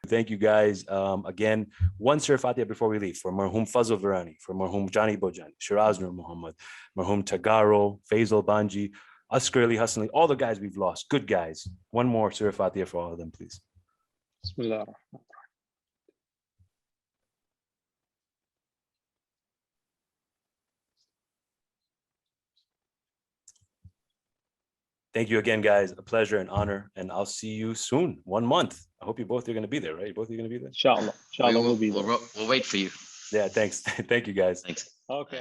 Thank you guys. Again, one Surah Fatiha before we leave for Marhum Fazl Virani, for Marhum Jani Bojani, Shiraz Nur Muhammad, Marhum Tagaro, Faisal Banji, Askar Ali Hassan, all the guys we've lost. Good guys. One more Surah Fatiha for all of them, please. Bismillah. Thank you again, guys. A pleasure and honor. And I'll see you soon. 1 month. I hope you both are going to be there, right? You both are going to be there? Inshallah. Inshallah, we'll be there. We'll wait for you. Yeah, thanks. Thank you, guys. Thanks. Okay.